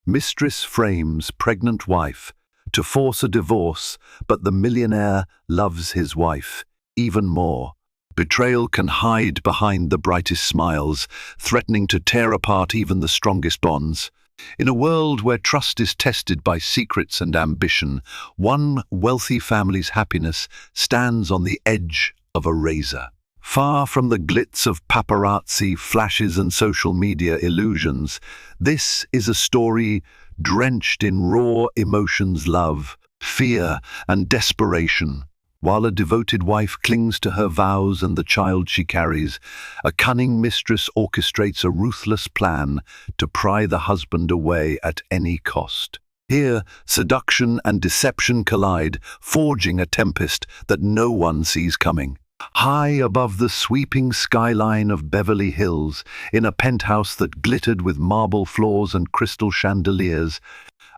Mistress frames pregnant wife to force a divorce, but the millionaire loves his wife even more. Betrayal can hide behind the brightest smiles, threatening to tear apart even the strongest bonds. In a world where trust is tested by secrets and ambition, one wealthy family's happiness stands on the edge of a razor. Far from the glitz of paparazzi flashes and social media illusions, this is a story drenched in raw emotions, love, fear, and desperation. While a devoted wife clings to her vows and the child she carries, a cunning mistress orchestrates a ruthless plan to pry the husband away at any cost. Here, seduction and deception collide, forging a tempest that no one sees coming. High above the sweeping skyline of Beverly Hills, in a penthouse that glittered with marble floors and crystal chandeliers,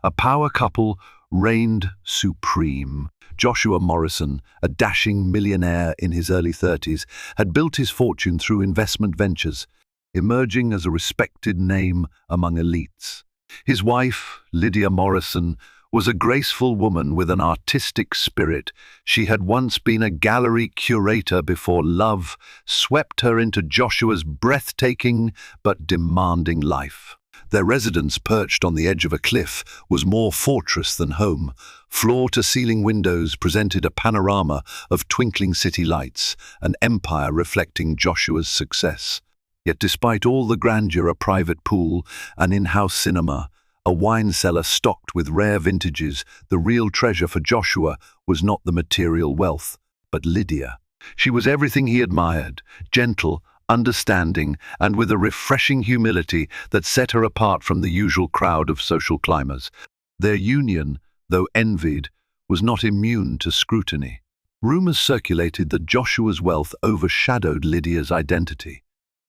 a power couple reigned supreme. Joshua Morrison, a dashing millionaire in his early 30s, had built his fortune through investment ventures, emerging as a respected name among elites. His wife, Lydia Morrison, was a graceful woman with an artistic spirit. She had once been a gallery curator before love swept her into Joshua's breathtaking but demanding life. Their residence, perched on the edge of a cliff, was more fortress than home. Floor-to-ceiling windows presented a panorama of twinkling city lights, an empire reflecting Joshua's success. Yet despite all the grandeur, a private pool, an in-house cinema, a wine cellar stocked with rare vintages, the real treasure for Joshua was not the material wealth, but Lydia. She was everything he admired, gentle, understanding, and with a refreshing humility that set her apart from the usual crowd of social climbers. Their union, though envied, was not immune to scrutiny. Rumors circulated that Joshua's wealth overshadowed Lydia's identity.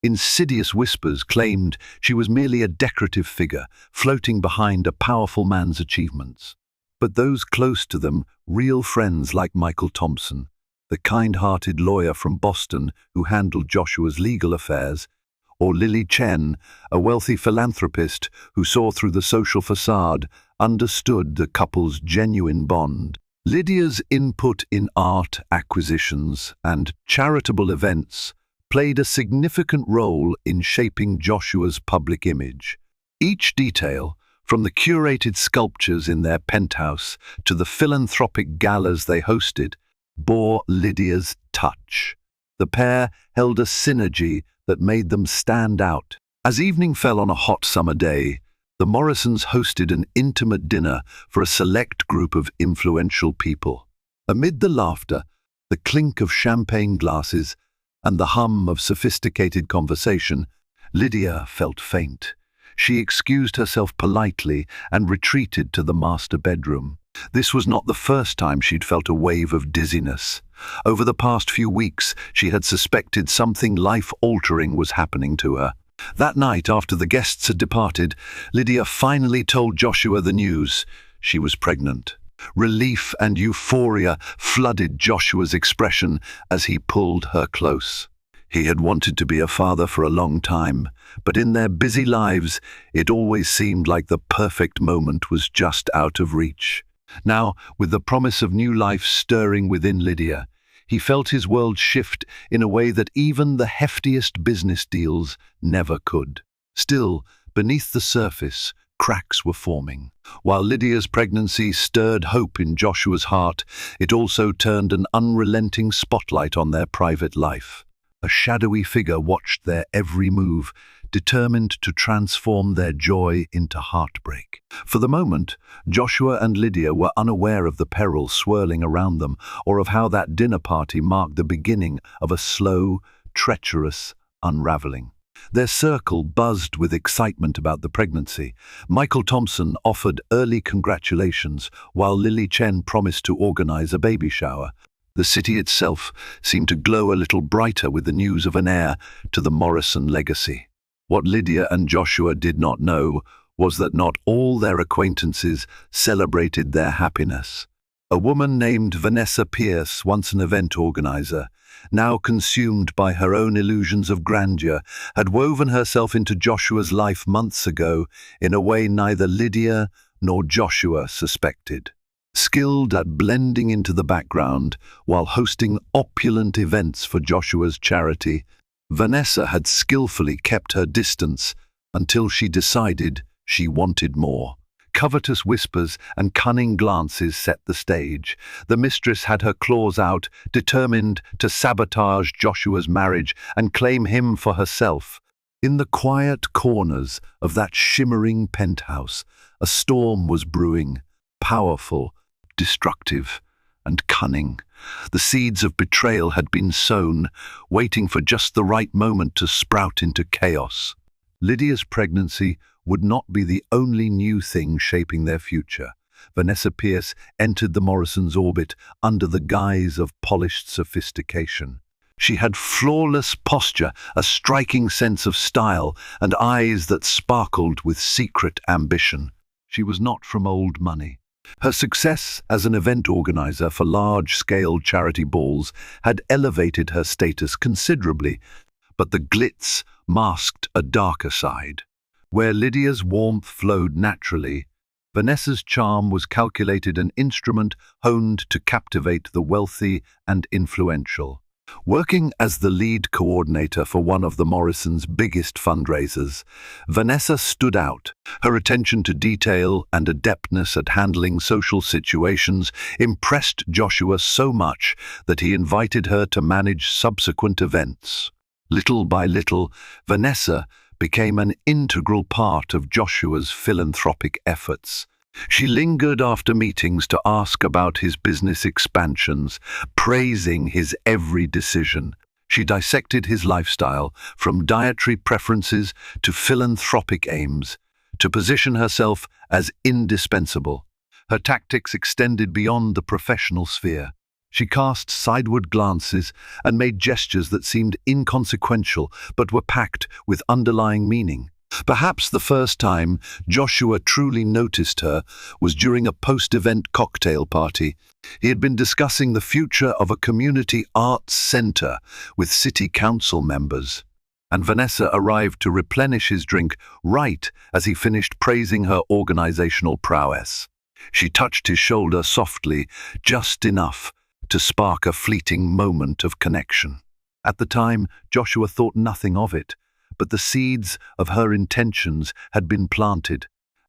Insidious whispers claimed she was merely a decorative figure, floating behind a powerful man's achievements. But those close to them, real friends like Michael Thompson, the kind-hearted lawyer from Boston who handled Joshua's legal affairs, or Lily Chen, a wealthy philanthropist who saw through the social facade, understood the couple's genuine bond. Lydia's input in art acquisitions and charitable events played a significant role in shaping Joshua's public image. Each detail, from the curated sculptures in their penthouse to the philanthropic galas they hosted, bore Lydia's touch. The pair held a synergy that made them stand out. As evening fell on a hot summer day, the Morrisons hosted an intimate dinner for a select group of influential people. Amid the laughter, the clink of champagne glasses, and the hum of sophisticated conversation, Lydia felt faint. She excused herself politely and retreated to the master bedroom. This was not the first time she'd felt a wave of dizziness. Over the past few weeks, she had suspected something life-altering was happening to her. That night, after the guests had departed, Lydia finally told Joshua the news. She was pregnant. Relief and euphoria flooded Joshua's expression as he pulled her close. He had wanted to be a father for a long time, but in their busy lives, it always seemed like the perfect moment was just out of reach. Now, with the promise of new life stirring within Lydia, he felt his world shift in a way that even the heftiest business deals never could. Still, beneath the surface, cracks were forming. While Lydia's pregnancy stirred hope in Joshua's heart, it also turned an unrelenting spotlight on their private life. A shadowy figure watched their every move, determined to transform their joy into heartbreak. For the moment, Joshua and Lydia were unaware of the peril swirling around them, or of how that dinner party marked the beginning of a slow, treacherous unraveling. Their circle buzzed with excitement about the pregnancy. Michael Thompson offered early congratulations, while Lily Chen promised to organize a baby shower. The city itself seemed to glow a little brighter with the news of an heir to the Morrison legacy. What Lydia and Joshua did not know was that not all their acquaintances celebrated their happiness. A woman named Vanessa Pierce, once an event organizer, now consumed by her own illusions of grandeur, had woven herself into Joshua's life months ago in a way neither Lydia nor Joshua suspected. Skilled at blending into the background while hosting opulent events for Joshua's charity, Vanessa had skillfully kept her distance until she decided she wanted more. Covetous whispers and cunning glances set the stage. The mistress had her claws out, determined to sabotage Joshua's marriage and claim him for herself. In the quiet corners of that shimmering penthouse, a storm was brewing, powerful, destructive, and cunning. The seeds of betrayal had been sown, waiting for just the right moment to sprout into chaos. Lydia's pregnancy would not be the only new thing shaping their future. Vanessa Pierce entered the Morrisons' orbit under the guise of polished sophistication. She had flawless posture, a striking sense of style, and eyes that sparkled with secret ambition. She was not from old money. Her success as an event organizer for large-scale charity balls had elevated her status considerably, but the glitz masked a darker side. Where Lydia's warmth flowed naturally, Vanessa's charm was calculated an instrument honed to captivate the wealthy and influential. Working as the lead coordinator for one of the Morrisons' biggest fundraisers, Vanessa stood out. Her attention to detail and adeptness at handling social situations impressed Joshua so much that he invited her to manage subsequent events. Little by little, Vanessa became an integral part of Joshua's philanthropic efforts. She lingered after meetings to ask about his business expansions, praising his every decision. She dissected his lifestyle, from dietary preferences to philanthropic aims, to position herself as indispensable. Her tactics extended beyond the professional sphere. She cast sideward glances and made gestures that seemed inconsequential but were packed with underlying meaning. Perhaps the first time Joshua truly noticed her was during a post-event cocktail party. He had been discussing the future of a community arts center with city council members, and Vanessa arrived to replenish his drink right as he finished praising her organizational prowess. She touched his shoulder softly, just enough to spark a fleeting moment of connection. At the time, Joshua thought nothing of it, but the seeds of her intentions had been planted.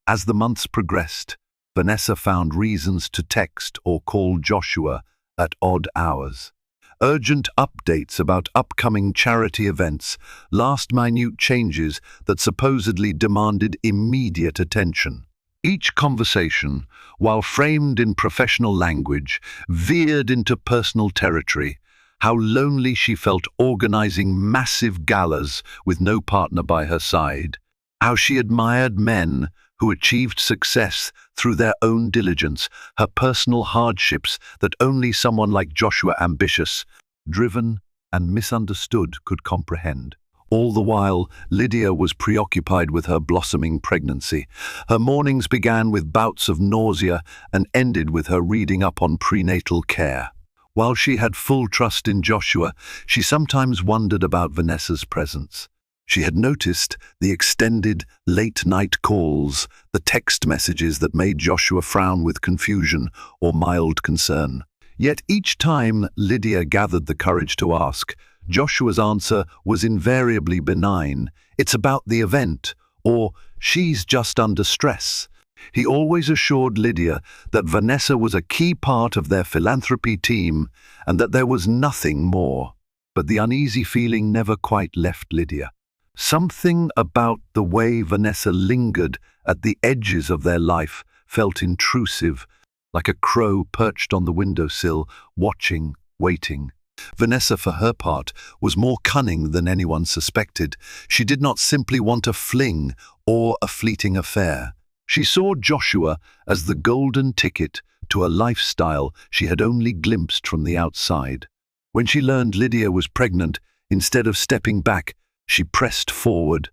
As the months progressed, Vanessa found reasons to text or call Joshua at odd hours. Urgent updates about upcoming charity events, last-minute changes that supposedly demanded immediate attention. Each conversation, while framed in professional language, veered into personal territory. How lonely she felt organizing massive galas with no partner by her side. How she admired men who achieved success through their own diligence, her personal hardships that only someone like Joshua, ambitious, driven, and misunderstood, could comprehend. All the while, Lydia was preoccupied with her blossoming pregnancy. Her mornings began with bouts of nausea and ended with her reading up on prenatal care. While she had full trust in Joshua, she sometimes wondered about Vanessa's presence. She had noticed the extended late-night calls, the text messages that made Joshua frown with confusion or mild concern. Yet each time Lydia gathered the courage to ask, Joshua's answer was invariably benign. It's about the event, or she's just under stress. He always assured Lydia that Vanessa was a key part of their philanthropy team and that there was nothing more. But the uneasy feeling never quite left Lydia. Something about the way Vanessa lingered at the edges of their life felt intrusive, like a crow perched on the windowsill, watching, waiting. Vanessa, for her part, was more cunning than anyone suspected. She did not simply want a fling or a fleeting affair. She saw Joshua as the golden ticket to a lifestyle she had only glimpsed from the outside. When she learned Lydia was pregnant, instead of stepping back, she pressed forward.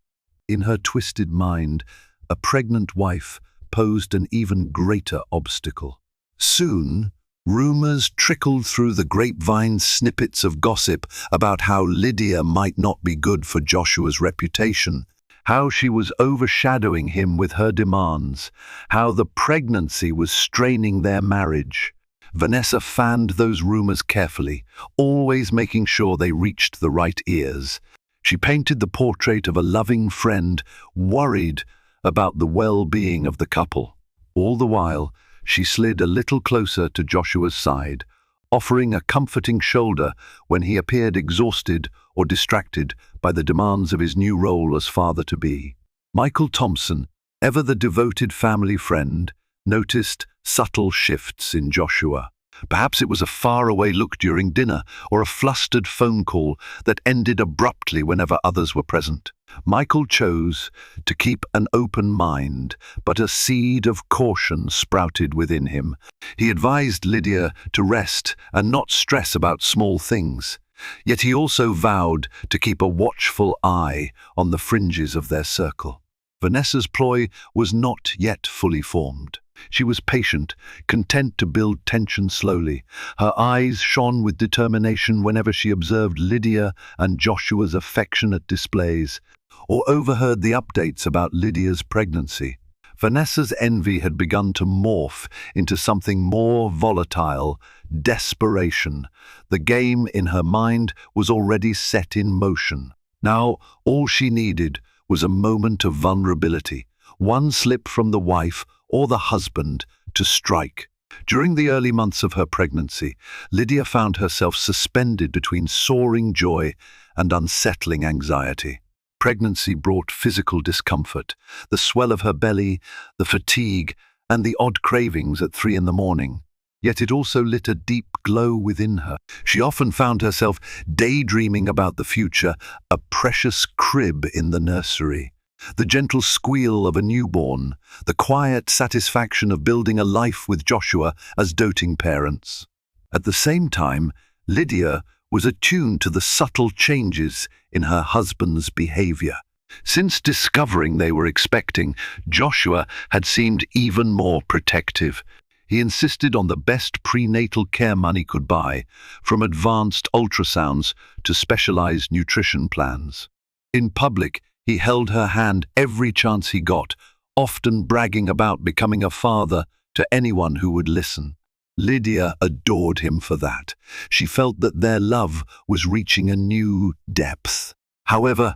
In her twisted mind, a pregnant wife posed an even greater obstacle. Soon, Rumors trickled through the grapevine, snippets of gossip about how Lydia might not be good for Joshua's reputation, how she was overshadowing him with her demands, how the pregnancy was straining their marriage. Vanessa fanned those rumors carefully, always making sure they reached the right ears. She painted the portrait of a loving friend, worried about the well-being of the couple. All the while, she slid a little closer to Joshua's side, offering a comforting shoulder when he appeared exhausted or distracted by the demands of his new role as father-to-be. Michael Thompson, ever the devoted family friend, noticed subtle shifts in Joshua. Perhaps it was a faraway look during dinner or a flustered phone call that ended abruptly whenever others were present. Michael chose to keep an open mind, but a seed of caution sprouted within him. He advised Lydia to rest and not stress about small things. Yet he also vowed to keep a watchful eye on the fringes of their circle. Vanessa's ploy was not yet fully formed. She was patient, content to build tension slowly. Her eyes shone with determination whenever she observed Lydia and Joshua's affectionate displays, or overheard the updates about Lydia's pregnancy. Vanessa's envy had begun to morph into something more volatile: desperation. The game in her mind was already set in motion. Now, all she needed was a moment of vulnerability, one slip from the wife or the husband to strike. During the early months of her pregnancy, Lydia found herself suspended between soaring joy and unsettling anxiety. Pregnancy brought physical discomfort, the swell of her belly, the fatigue, and the odd cravings at 3 a.m. Yet it also lit a deep glow within her. She often found herself daydreaming about the future, a precious crib in the nursery, the gentle squeal of a newborn, the quiet satisfaction of building a life with Joshua as doting parents. At the same time, Lydia was attuned to the subtle changes in her husband's behavior. Since discovering they were expecting, Joshua had seemed even more protective. He insisted on the best prenatal care money could buy, from advanced ultrasounds to specialized nutrition plans. In public, he held her hand every chance he got, often bragging about becoming a father to anyone who would listen. Lydia adored him for that. She felt that their love was reaching a new depth. However,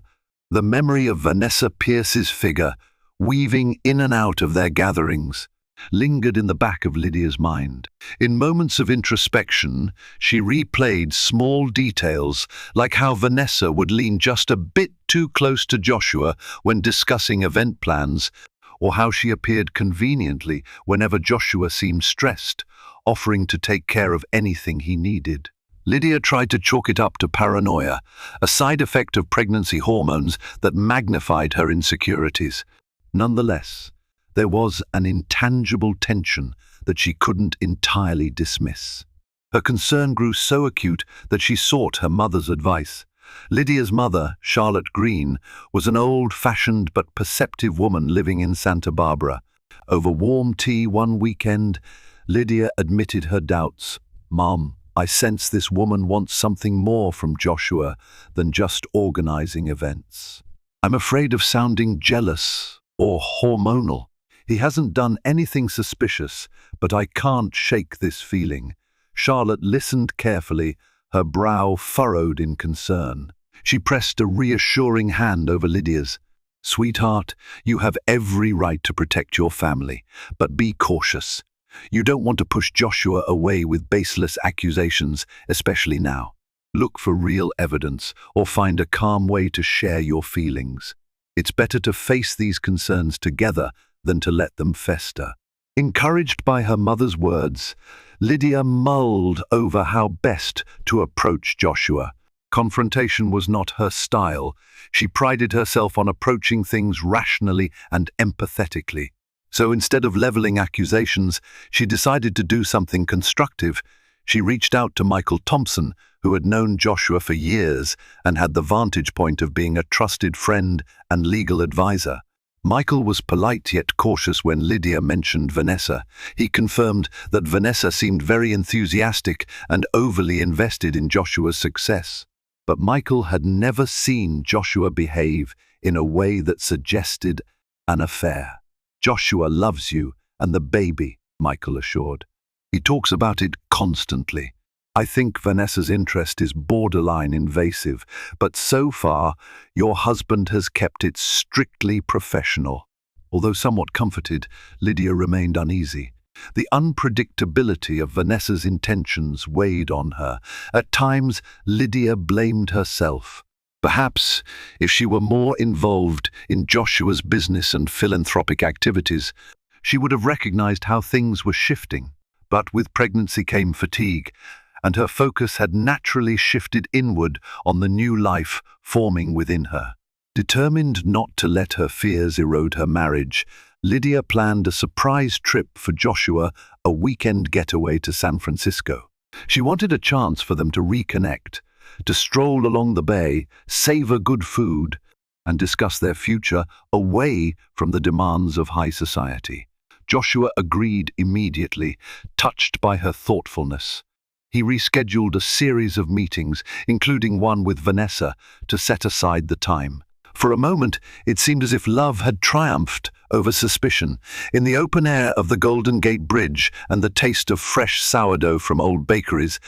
the memory of Vanessa Pierce's figure, weaving in and out of their gatherings, lingered in the back of Lydia's mind. In moments of introspection, she replayed small details, like how Vanessa would lean just a bit too close to Joshua when discussing event plans, or how she appeared conveniently whenever Joshua seemed stressed, offering to take care of anything he needed. Lydia tried to chalk it up to paranoia, a side effect of pregnancy hormones that magnified her insecurities. Nonetheless, there was an intangible tension that she couldn't entirely dismiss. Her concern grew so acute that she sought her mother's advice. Lydia's mother, Charlotte Green, was an old-fashioned but perceptive woman living in Santa Barbara. Over warm tea one weekend, Lydia admitted her doubts. "Mom, I sense this woman wants something more from Joshua than just organizing events. I'm afraid of sounding jealous or hormonal. He hasn't done anything suspicious, but I can't shake this feeling." Charlotte listened carefully, her brow furrowed in concern. She pressed a reassuring hand over Lydia's. "Sweetheart, you have every right to protect your family, but be cautious. You don't want to push Joshua away with baseless accusations, especially now. Look for real evidence or find a calm way to share your feelings. It's better to face these concerns together than to let them fester." Encouraged by her mother's words, Lydia mulled over how best to approach Joshua. Confrontation was not her style. She prided herself on approaching things rationally and empathetically. So instead of leveling accusations, she decided to do something constructive. She reached out to Michael Thompson, who had known Joshua for years and had the vantage point of being a trusted friend and legal advisor. Michael was polite yet cautious when Lydia mentioned Vanessa. He confirmed that Vanessa seemed very enthusiastic and overly invested in Joshua's success. But Michael had never seen Joshua behave in a way that suggested an affair. "Joshua loves you and the baby," Michael assured. "He talks about it constantly. I think Vanessa's interest is borderline invasive, but so far your husband has kept it strictly professional." Although somewhat comforted, Lydia remained uneasy. The unpredictability of Vanessa's intentions weighed on her. At times, Lydia blamed herself. Perhaps, if she were more involved in Joshua's business and philanthropic activities, she would have recognized how things were shifting. But with pregnancy came fatigue, and her focus had naturally shifted inward on the new life forming within her. Determined not to let her fears erode her marriage, Lydia planned a surprise trip for Joshua, a weekend getaway to San Francisco. She wanted a chance for them to reconnect, to stroll along the bay, savor good food, and discuss their future away from the demands of high society. Joshua agreed immediately, touched by her thoughtfulness. He rescheduled a series of meetings, including one with Vanessa, to set aside the time. For a moment, it seemed as if love had triumphed over suspicion. In the open air of the Golden Gate Bridge and the taste of fresh sourdough from old bakeries,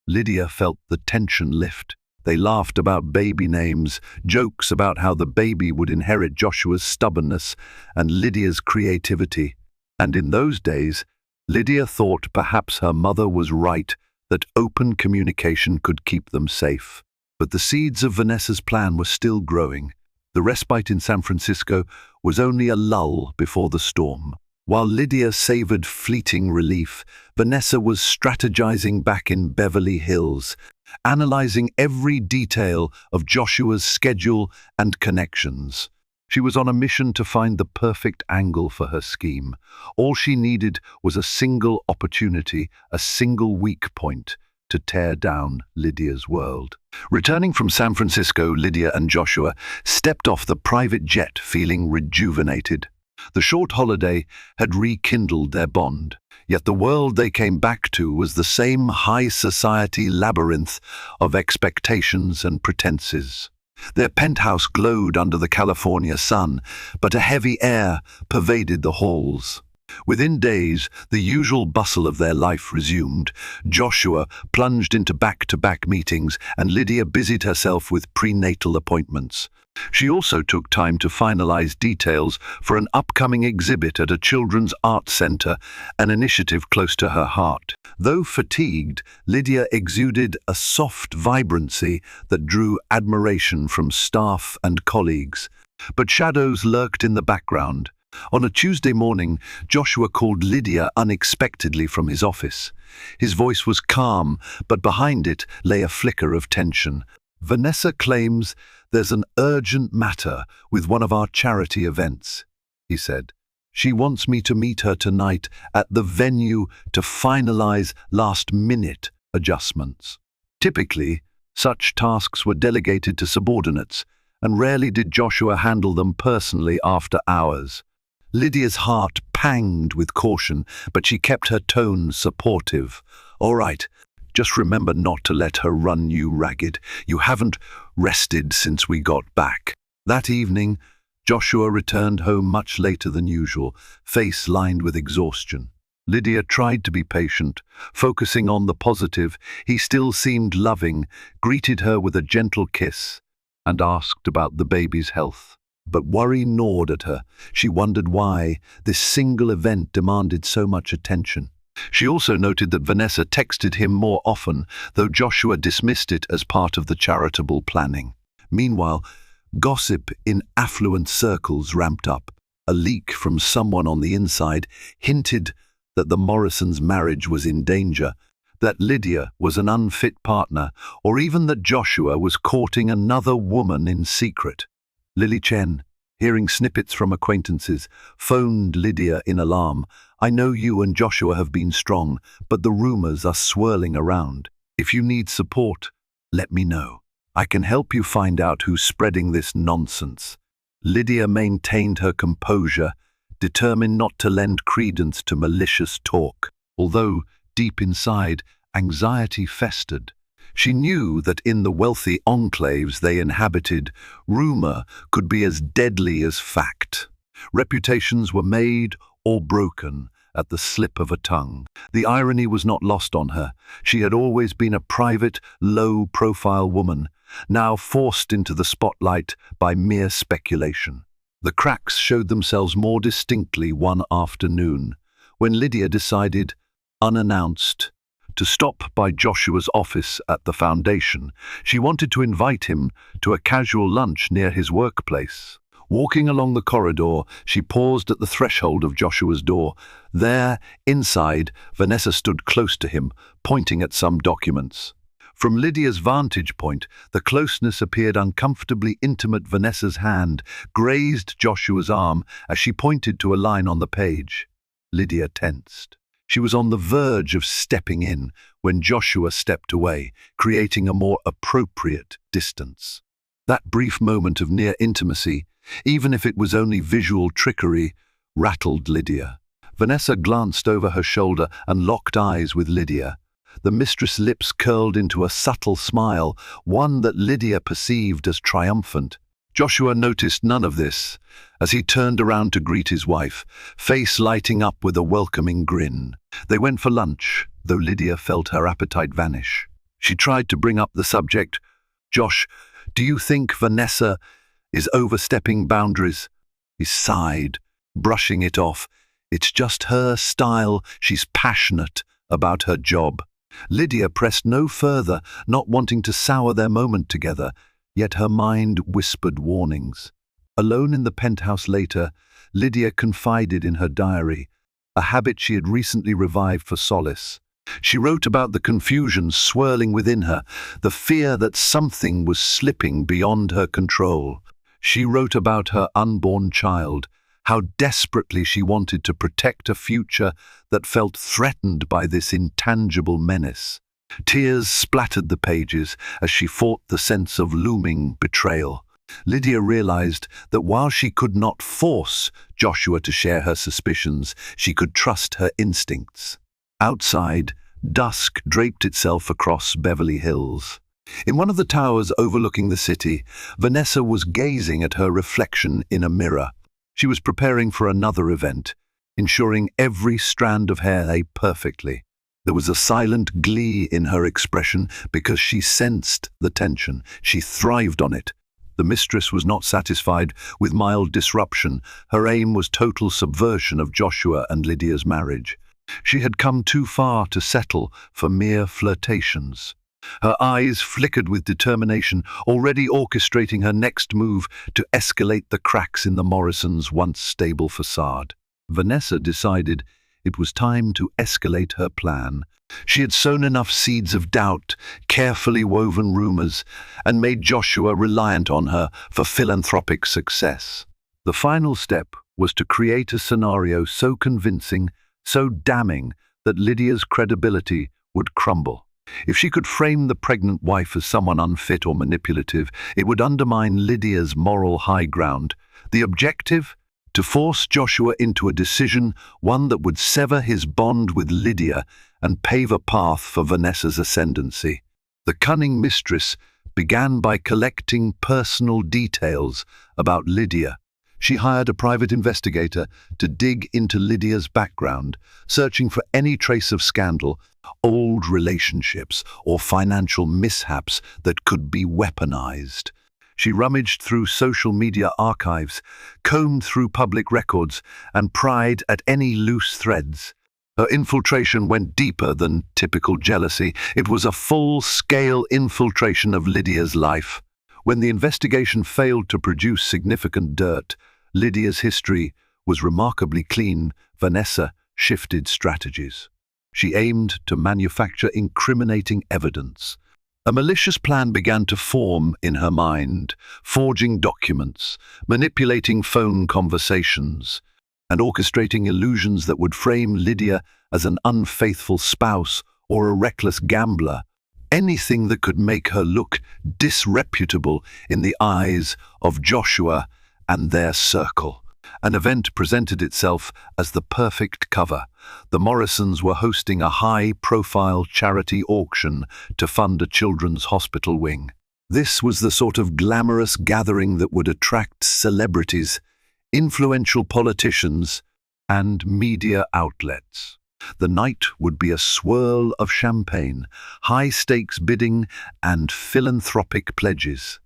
Lydia felt the tension lift. They laughed about baby names, jokes about how the baby would inherit Joshua's stubbornness and Lydia's creativity. And in those days, Lydia thought perhaps her mother was right, that open communication could keep them safe. But the seeds of Vanessa's plan were still growing. The respite in San Francisco was only a lull before the storm. While Lydia savored fleeting relief, Vanessa was strategizing back in Beverly Hills, analyzing every detail of Joshua's schedule and connections. She was on a mission to find the perfect angle for her scheme. All she needed was a single opportunity, a single weak point, to tear down Lydia's world. Returning from San Francisco, Lydia and Joshua stepped off the private jet feeling rejuvenated. The short holiday had rekindled their bond, yet the world they came back to was the same high society labyrinth of expectations and pretenses. Their penthouse glowed under the California sun, but a heavy air pervaded the halls. Within days, the usual bustle of their life resumed. Joshua plunged into back-to-back meetings, and Lydia busied herself with prenatal appointments. She also took time to finalize details for an upcoming exhibit at a children's art center, an initiative close to her heart. Though fatigued, Lydia exuded a soft vibrancy that drew admiration from staff and colleagues. But shadows lurked in the background. On a Tuesday morning, Joshua called Lydia unexpectedly from his office. His voice was calm, but behind it lay a flicker of tension. "Vanessa claims there's an urgent matter with one of our charity events," he said. "She wants me to meet her tonight at the venue to finalize last-minute adjustments." Typically, such tasks were delegated to subordinates, and rarely did Joshua handle them personally after hours. Lydia's heart panged with caution, but she kept her tone supportive. "All right, just remember not to let her run you ragged. You haven't rested since we got back." That evening, Joshua returned home much later than usual, face lined with exhaustion. Lydia tried to be patient, focusing on the positive. He still seemed loving, greeted her with a gentle kiss, and asked about the baby's health. But worry gnawed at her. She wondered why this single event demanded so much attention. She also noted that Vanessa texted him more often, though Joshua dismissed it as part of the charitable planning. Meanwhile, gossip in affluent circles ramped up. A leak from someone on the inside hinted that the Morrisons' marriage was in danger, that Lydia was an unfit partner, or even that Joshua was courting another woman in secret. Lily Chen, hearing snippets from acquaintances, phoned Lydia in alarm. "I know you and Joshua have been strong, but the rumors are swirling around. If you need support, let me know. I can help you find out who's spreading this nonsense." Lydia maintained her composure, determined not to lend credence to malicious talk, although, deep inside, anxiety festered. She knew that in the wealthy enclaves they inhabited, rumor could be as deadly as fact. Reputations were made or broken at the slip of a tongue. The irony was not lost on her. She had always been a private, low-profile woman, now forced into the spotlight by mere speculation. The cracks showed themselves more distinctly one afternoon, when Lydia decided, unannounced, to stop by Joshua's office at the foundation. She wanted to invite him to a casual lunch near his workplace. Walking along the corridor, she paused at the threshold of Joshua's door. There, inside, Vanessa stood close to him, pointing at some documents. From Lydia's vantage point, the closeness appeared uncomfortably intimate. Vanessa's hand grazed Joshua's arm as she pointed to a line on the page. Lydia tensed. She was on the verge of stepping in when Joshua stepped away, creating a more appropriate distance. That brief moment of near intimacy, even if it was only visual trickery, rattled Lydia. Vanessa glanced over her shoulder and locked eyes with Lydia. The mistress' lips curled into a subtle smile, one that Lydia perceived as triumphant. Joshua noticed none of this as he turned around to greet his wife, face lighting up with a welcoming grin. They went for lunch, though Lydia felt her appetite vanish. She tried to bring up the subject. "Josh, do you think Vanessa is overstepping boundaries?" He sighed, brushing it off. "It's just her style. She's passionate about her job." Lydia pressed no further, not wanting to sour their moment together, yet her mind whispered warnings. Alone in the penthouse later, Lydia confided in her diary, a habit she had recently revived for solace. She wrote about the confusion swirling within her, the fear that something was slipping beyond her control. She wrote about her unborn child, how desperately she wanted to protect a future that felt threatened by this intangible menace. Tears splattered the pages as she fought the sense of looming betrayal. Lydia realized that while she could not force Joshua to share her suspicions, she could trust her instincts. Outside, dusk draped itself across Beverly Hills. In one of the towers overlooking the city, Vanessa was gazing at her reflection in a mirror. She was preparing for another event, ensuring every strand of hair lay perfectly. There was a silent glee in her expression because she sensed the tension. She thrived on it. The mistress was not satisfied with mild disruption. Her aim was total subversion of Joshua and Lydia's marriage. She had come too far to settle for mere flirtations. Her eyes flickered with determination, already orchestrating her next move to escalate the cracks in the Morrisons' once stable facade. Vanessa decided it was time to escalate her plan. She had sown enough seeds of doubt, carefully woven rumors, and made Joshua reliant on her for philanthropic success. The final step was to create a scenario so convincing, so damning, that Lydia's credibility would crumble. If she could frame the pregnant wife as someone unfit or manipulative, it would undermine Lydia's moral high ground. The objective? To force Joshua into a decision, one that would sever his bond with Lydia and pave a path for Vanessa's ascendancy. The cunning mistress began by collecting personal details about Lydia. She hired a private investigator to dig into Lydia's background, searching for any trace of scandal, old relationships, or financial mishaps that could be weaponized. She rummaged through social media archives, combed through public records, and pried at any loose threads. Her infiltration went deeper than typical jealousy. It was a full-scale infiltration of Lydia's life. When the investigation failed to produce significant dirt, Lydia's history was remarkably clean. Vanessa shifted strategies. She aimed to manufacture incriminating evidence. A malicious plan began to form in her mind, forging documents, manipulating phone conversations, and orchestrating illusions that would frame Lydia as an unfaithful spouse or a reckless gambler. Anything that could make her look disreputable in the eyes of Joshua and their circle. An event presented itself as the perfect cover. The Morrisons were hosting a high-profile charity auction to fund a children's hospital wing. This was the sort of glamorous gathering that would attract celebrities, influential politicians, and media outlets. The night would be a swirl of champagne, high-stakes bidding, and philanthropic pledges.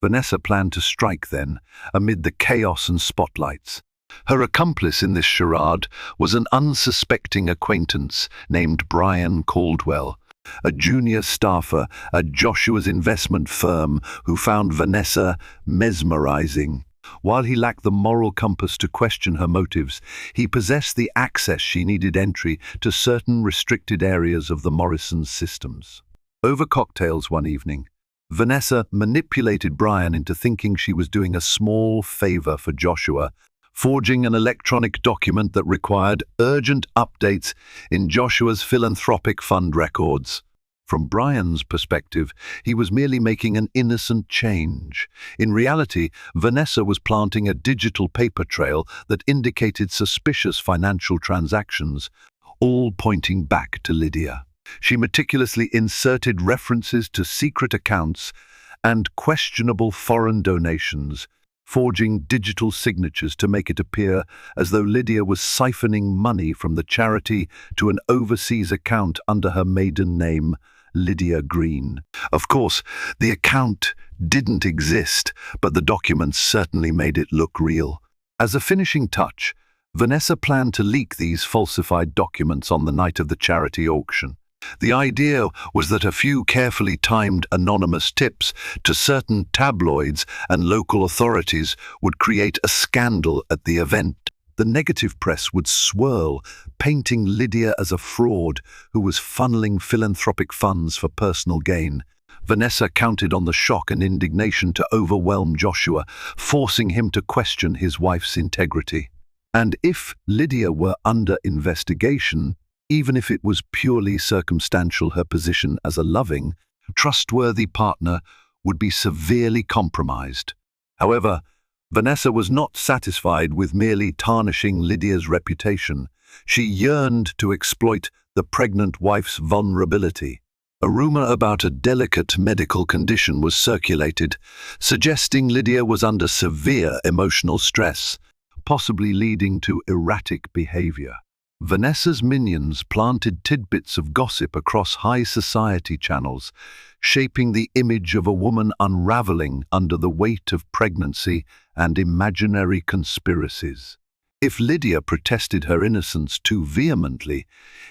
Vanessa planned to strike then, amid the chaos and spotlights. Her accomplice in this charade was an unsuspecting acquaintance named Brian Caldwell, a junior staffer at Joshua's investment firm who found Vanessa mesmerizing. While he lacked the moral compass to question her motives, he possessed the access she needed entry to certain restricted areas of the Morrisons' systems. Over cocktails one evening, Vanessa manipulated Brian into thinking she was doing a small favor for Joshua, forging an electronic document that required urgent updates in Joshua's philanthropic fund records. From Brian's perspective, he was merely making an innocent change. In reality, Vanessa was planting a digital paper trail that indicated suspicious financial transactions, all pointing back to Lydia. She meticulously inserted references to secret accounts and questionable foreign donations, forging digital signatures to make it appear as though Lydia was siphoning money from the charity to an overseas account under her maiden name, Lydia Green. Of course, the account didn't exist, but the documents certainly made it look real. As a finishing touch, Vanessa planned to leak these falsified documents on the night of the charity auction. The idea was that a few carefully timed anonymous tips to certain tabloids and local authorities would create a scandal at the event. The negative press would swirl, painting Lydia as a fraud who was funneling philanthropic funds for personal gain. Vanessa counted on the shock and indignation to overwhelm Joshua, forcing him to question his wife's integrity. And if Lydia were under investigation, even if it was purely circumstantial, her position as a loving, trustworthy partner would be severely compromised. However, Vanessa was not satisfied with merely tarnishing Lydia's reputation. She yearned to exploit the pregnant wife's vulnerability. A rumor about a delicate medical condition was circulated, suggesting Lydia was under severe emotional stress, possibly leading to erratic behavior. Vanessa's minions planted tidbits of gossip across high society channels, shaping the image of a woman unraveling under the weight of pregnancy and imaginary conspiracies. If Lydia protested her innocence too vehemently,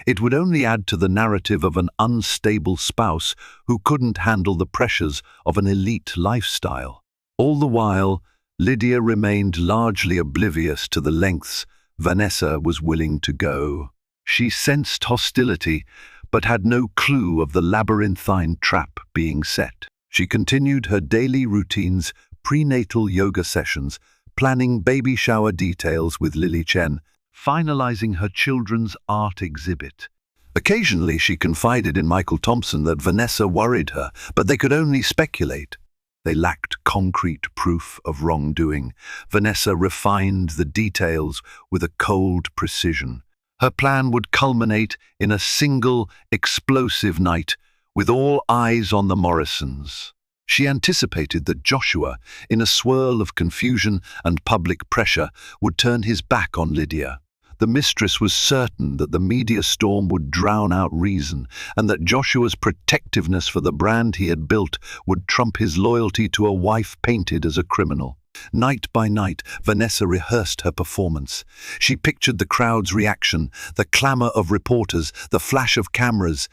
it would only add to the narrative of an unstable spouse who couldn't handle the pressures of an elite lifestyle. All the while, Lydia remained largely oblivious to the lengths Vanessa was willing to go. She sensed hostility, but had no clue of the labyrinthine trap being set. She continued her daily routines, prenatal yoga sessions, planning baby shower details with Lily Chen, finalizing her children's art exhibit. Occasionally she confided in Michael Thompson that Vanessa worried her, but they could only speculate. They lacked concrete proof of wrongdoing. Vanessa refined the details with a cold precision. Her plan would culminate in a single, explosive night, with all eyes on the Morrisons. She anticipated that Joshua, in a swirl of confusion and public pressure, would turn his back on Lydia. The mistress was certain that the media storm would drown out reason, and that Joshua's protectiveness for the brand he had built would trump his loyalty to a wife painted as a criminal. Night by night, Vanessa rehearsed her performance. She pictured the crowd's reaction, the clamor of reporters, the flash of cameras,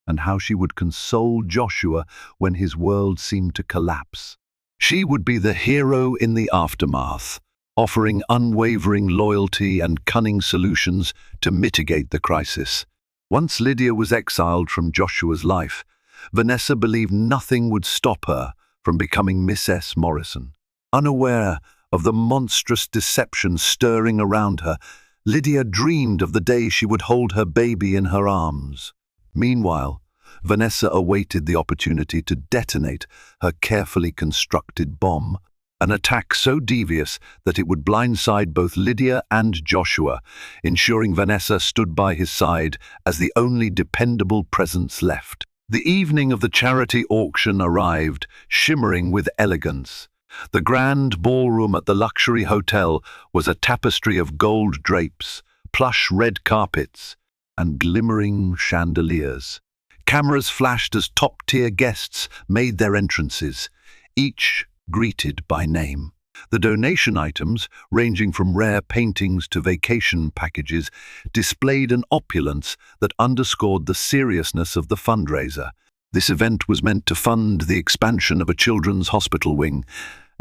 and how she would console Joshua when his world seemed to collapse. She would be the hero in the aftermath, offering unwavering loyalty and cunning solutions to mitigate the crisis. Once Lydia was exiled from Joshua's life, Vanessa believed nothing would stop her from becoming Mrs. Morrison. Unaware of the monstrous deception stirring around her, Lydia dreamed of the day she would hold her baby in her arms. Meanwhile, Vanessa awaited the opportunity to detonate her carefully constructed bomb. an attack so devious that it would blindside both Lydia and Joshua, ensuring Vanessa stood by his side as the only dependable presence left. The evening of the charity auction arrived, shimmering with elegance. The grand ballroom at the luxury hotel was a tapestry of gold drapes, plush red carpets, and glimmering chandeliers. Cameras flashed as top-tier guests made their entrances, each greeted by name. The donation items, ranging from rare paintings to vacation packages, displayed an opulence that underscored the seriousness of the fundraiser. This event was meant to fund the expansion of a children's hospital wing,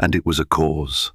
and it was a cause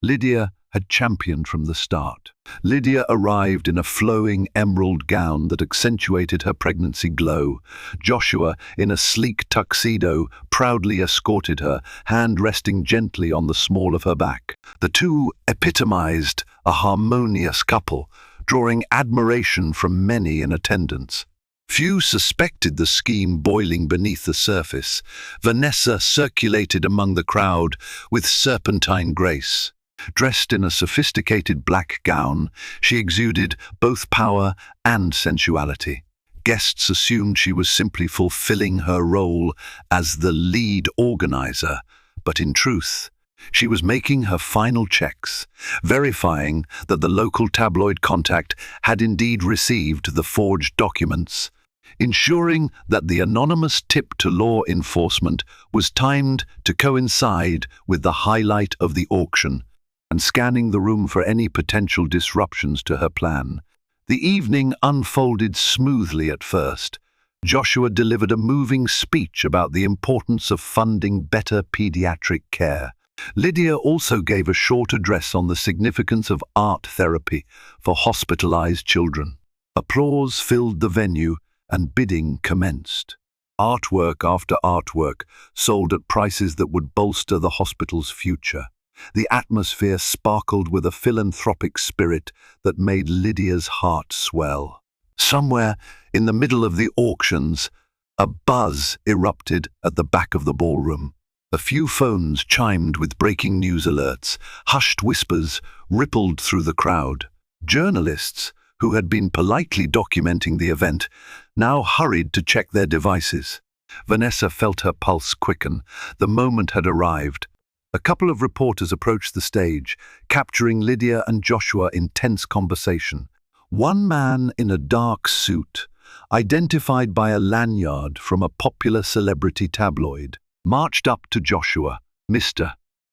Lydia had championed from the start. Lydia arrived in a flowing emerald gown that accentuated her pregnancy glow. Joshua, in a sleek tuxedo, proudly escorted her, hand resting gently on the small of her back. The two epitomized a harmonious couple, drawing admiration from many in attendance. Few suspected the scheme boiling beneath the surface. Vanessa circulated among the crowd with serpentine grace. Dressed in a sophisticated black gown, she exuded both power and sensuality. Guests assumed she was simply fulfilling her role as the lead organizer, but in truth, she was making her final checks, verifying that the local tabloid contact had indeed received the forged documents, ensuring that the anonymous tip to law enforcement was timed to coincide with the highlight of the auction, and scanning the room for any potential disruptions to her plan. The evening unfolded smoothly at first. Joshua delivered a moving speech about the importance of funding better pediatric care. Lydia also gave a short address on the significance of art therapy for hospitalized children. Applause filled the venue, and bidding commenced. Artwork after artwork sold at prices that would bolster the hospital's future. The atmosphere sparkled with a philanthropic spirit that made Lydia's heart swell. Somewhere in the middle of the auctions, a buzz erupted at the back of the ballroom. A few phones chimed with breaking news alerts. Hushed whispers rippled through the crowd. Journalists, who had been politely documenting the event, now hurried to check their devices. Vanessa felt her pulse quicken. The moment had arrived. A couple of reporters approached the stage, capturing Lydia and Joshua in tense conversation. One man in a dark suit, identified by a lanyard from a popular celebrity tabloid, marched up to Joshua. "Mr.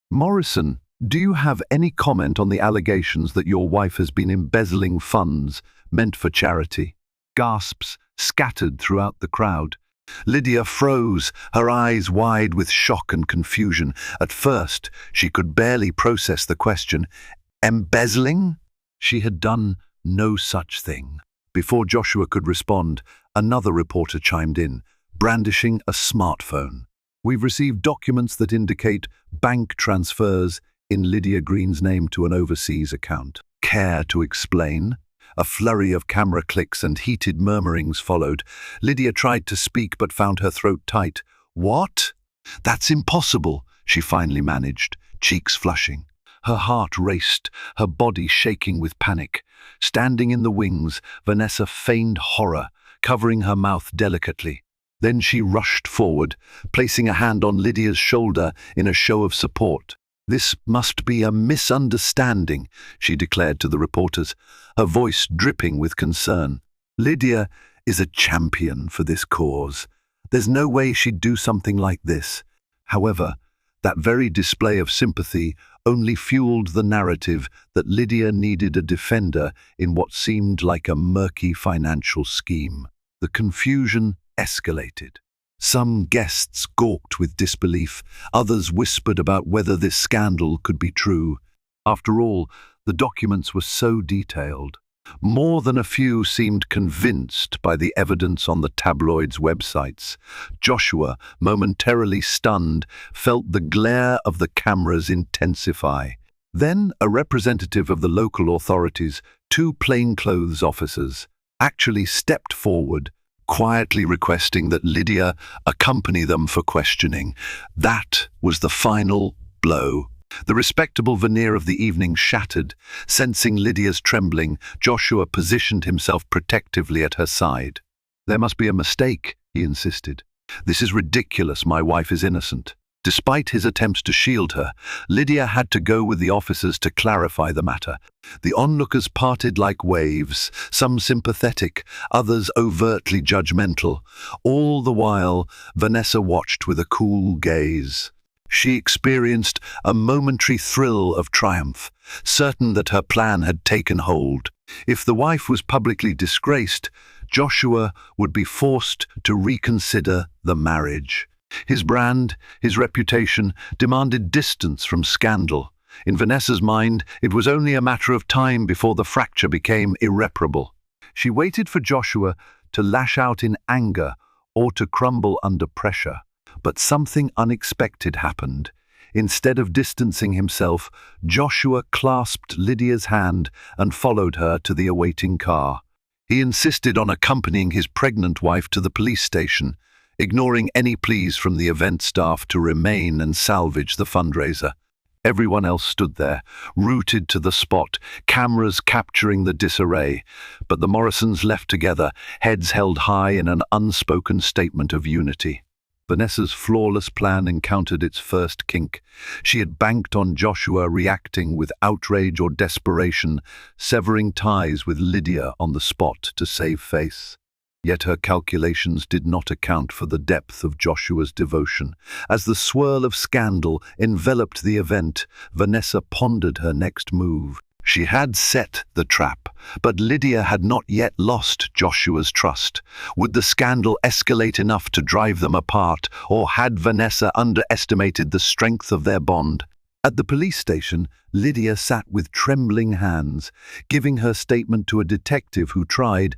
Morrison, do you have any comment on the allegations that your wife has been embezzling funds meant for charity?" Gasps scattered throughout the crowd. Lydia froze, her eyes wide with shock and confusion. At first, she could barely process the question. Embezzling? She had done no such thing. Before Joshua could respond, another reporter chimed in, brandishing a smartphone. "We've received documents that indicate bank transfers in Lydia Green's name to an overseas account. Care to explain?" A flurry of camera clicks and heated murmurings followed. Lydia tried to speak but found her throat tight. "What? That's impossible," she finally managed, cheeks flushing. Her heart raced, her body shaking with panic. Standing in the wings, Vanessa feigned horror, covering her mouth delicately. Then she rushed forward, placing a hand on Lydia's shoulder in a show of support. "This must be a misunderstanding," she declared to the reporters, her voice dripping with concern. "Lydia is a champion for this cause. There's no way she'd do something like this." However, that very display of sympathy only fueled the narrative that Lydia needed a defender in what seemed like a murky financial scheme. The confusion escalated. Some guests gawked with disbelief, others whispered about whether this scandal could be true. After all, the documents were so detailed. More than a few seemed convinced by the evidence on the tabloids' websites. Joshua, momentarily stunned, felt the glare of the cameras intensify. Then a representative of the local authorities, two plainclothes officers, actually stepped forward, quietly requesting that Lydia accompany them for questioning. That was the final blow. The respectable veneer of the evening shattered. Sensing Lydia's trembling, Joshua positioned himself protectively at her side. "There must be a mistake," he insisted. "This is ridiculous. My wife is innocent." Despite his attempts to shield her, Lydia had to go with the officers to clarify the matter. The onlookers parted like waves, some sympathetic, others overtly judgmental. All the while, Vanessa watched with a cool gaze. She experienced a momentary thrill of triumph, certain that her plan had taken hold. If the wife was publicly disgraced, Joshua would be forced to reconsider the marriage. His brand, his reputation, demanded distance from scandal. In Vanessa's mind, it was only a matter of time before the fracture became irreparable. She waited for Joshua to lash out in anger or to crumble under pressure. But something unexpected happened. Instead of distancing himself, Joshua clasped Lydia's hand and followed her to the awaiting car. He insisted on accompanying his pregnant wife to the police station, ignoring any pleas from the event staff to remain and salvage the fundraiser. Everyone else stood there, rooted to the spot, cameras capturing the disarray. But the Morrisons left together, heads held high in an unspoken statement of unity. Vanessa's flawless plan encountered its first kink. She had banked on Joshua reacting with outrage or desperation, severing ties with Lydia on the spot to save face. Yet her calculations did not account for the depth of Joshua's devotion. As the swirl of scandal enveloped the event, Vanessa pondered her next move. She had set the trap, but Lydia had not yet lost Joshua's trust. Would the scandal escalate enough to drive them apart, or had Vanessa underestimated the strength of their bond? At the police station, Lydia sat with trembling hands, giving her statement to a detective who tried,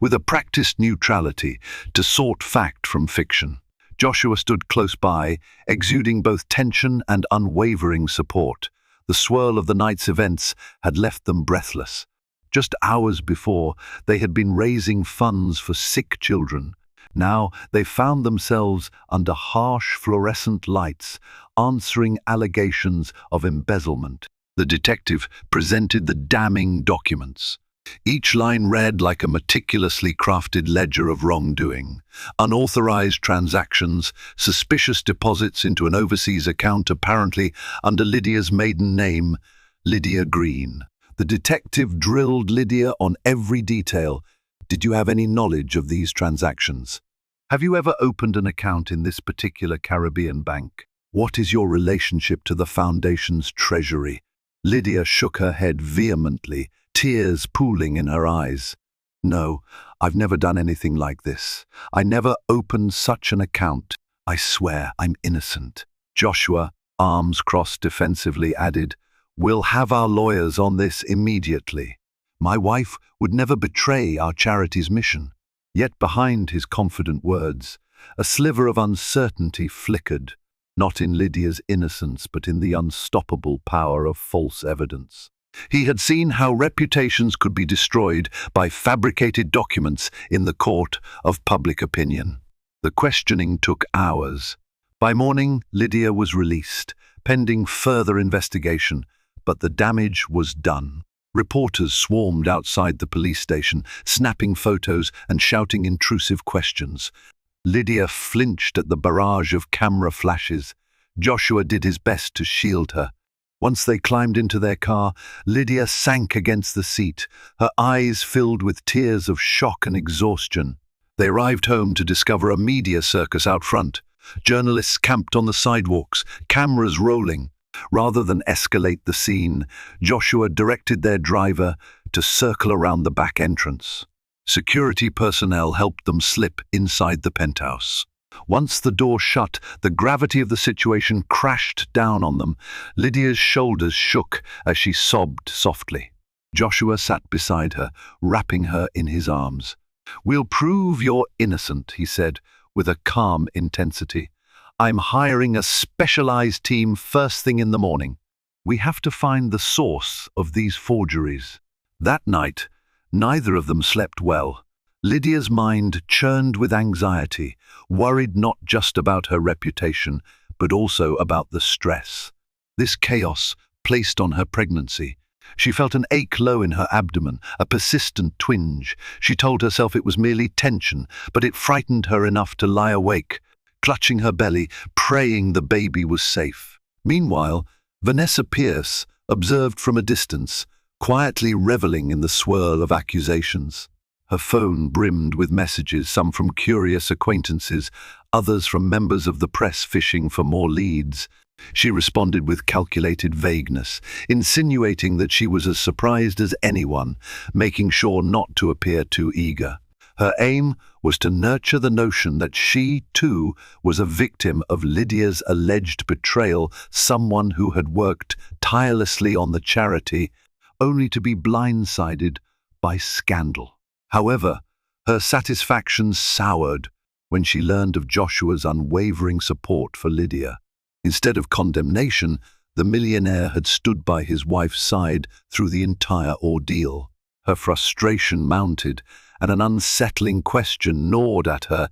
with a practiced neutrality, to sort fact from fiction. Joshua stood close by, exuding both tension and unwavering support. The swirl of the night's events had left them breathless. Just hours before, they had been raising funds for sick children. Now they found themselves under harsh fluorescent lights, answering allegations of embezzlement. The detective presented the damning documents. Each line read like a meticulously crafted ledger of wrongdoing. Unauthorized transactions, suspicious deposits into an overseas account apparently under Lydia's maiden name, Lydia Green. The detective drilled Lydia on every detail. "Did you have any knowledge of these transactions? Have you ever opened an account in this particular Caribbean bank? What is your relationship to the Foundation's treasury?" Lydia shook her head vehemently, tears pooling in her eyes. "No, I've never done anything like this. I never opened such an account. I swear I'm innocent." Joshua, arms crossed defensively, added, "We'll have our lawyers on this immediately. My wife would never betray our charity's mission." Yet behind his confident words, a sliver of uncertainty flickered, not in Lydia's innocence but in the unstoppable power of false evidence. He had seen how reputations could be destroyed by fabricated documents in the court of public opinion. The questioning took hours. By morning, Lydia was released, pending further investigation, but the damage was done. Reporters swarmed outside the police station, snapping photos and shouting intrusive questions. Lydia flinched at the barrage of camera flashes. Joshua did his best to shield her. Once they climbed into their car, Lydia sank against the seat, her eyes filled with tears of shock and exhaustion. They arrived home to discover a media circus out front. Journalists camped on the sidewalks, cameras rolling. Rather than escalate the scene, Joshua directed their driver to circle around the back entrance. Security personnel helped them slip inside the penthouse. Once the door shut, the gravity of the situation crashed down on them. Lydia's shoulders shook as she sobbed softly. Joshua sat beside her, wrapping her in his arms. "We'll prove you're innocent," he said, with a calm intensity. "I'm hiring a specialized team first thing in the morning. We have to find the source of these forgeries." That night, neither of them slept well. Lydia's mind churned with anxiety, worried not just about her reputation, but also about the stress. This chaos placed on her pregnancy. She felt an ache low in her abdomen, a persistent twinge. She told herself it was merely tension, but it frightened her enough to lie awake, clutching her belly, praying the baby was safe. Meanwhile, Vanessa Pierce observed from a distance, quietly reveling in the swirl of accusations. Her phone brimmed with messages, some from curious acquaintances, others from members of the press fishing for more leads. She responded with calculated vagueness, insinuating that she was as surprised as anyone, making sure not to appear too eager. Her aim was to nurture the notion that she, too, was a victim of Lydia's alleged betrayal, someone who had worked tirelessly on the charity, only to be blindsided by scandal. However, her satisfaction soured when she learned of Joshua's unwavering support for Lydia. Instead of condemnation, the millionaire had stood by his wife's side through the entire ordeal. Her frustration mounted, and an unsettling question gnawed at her.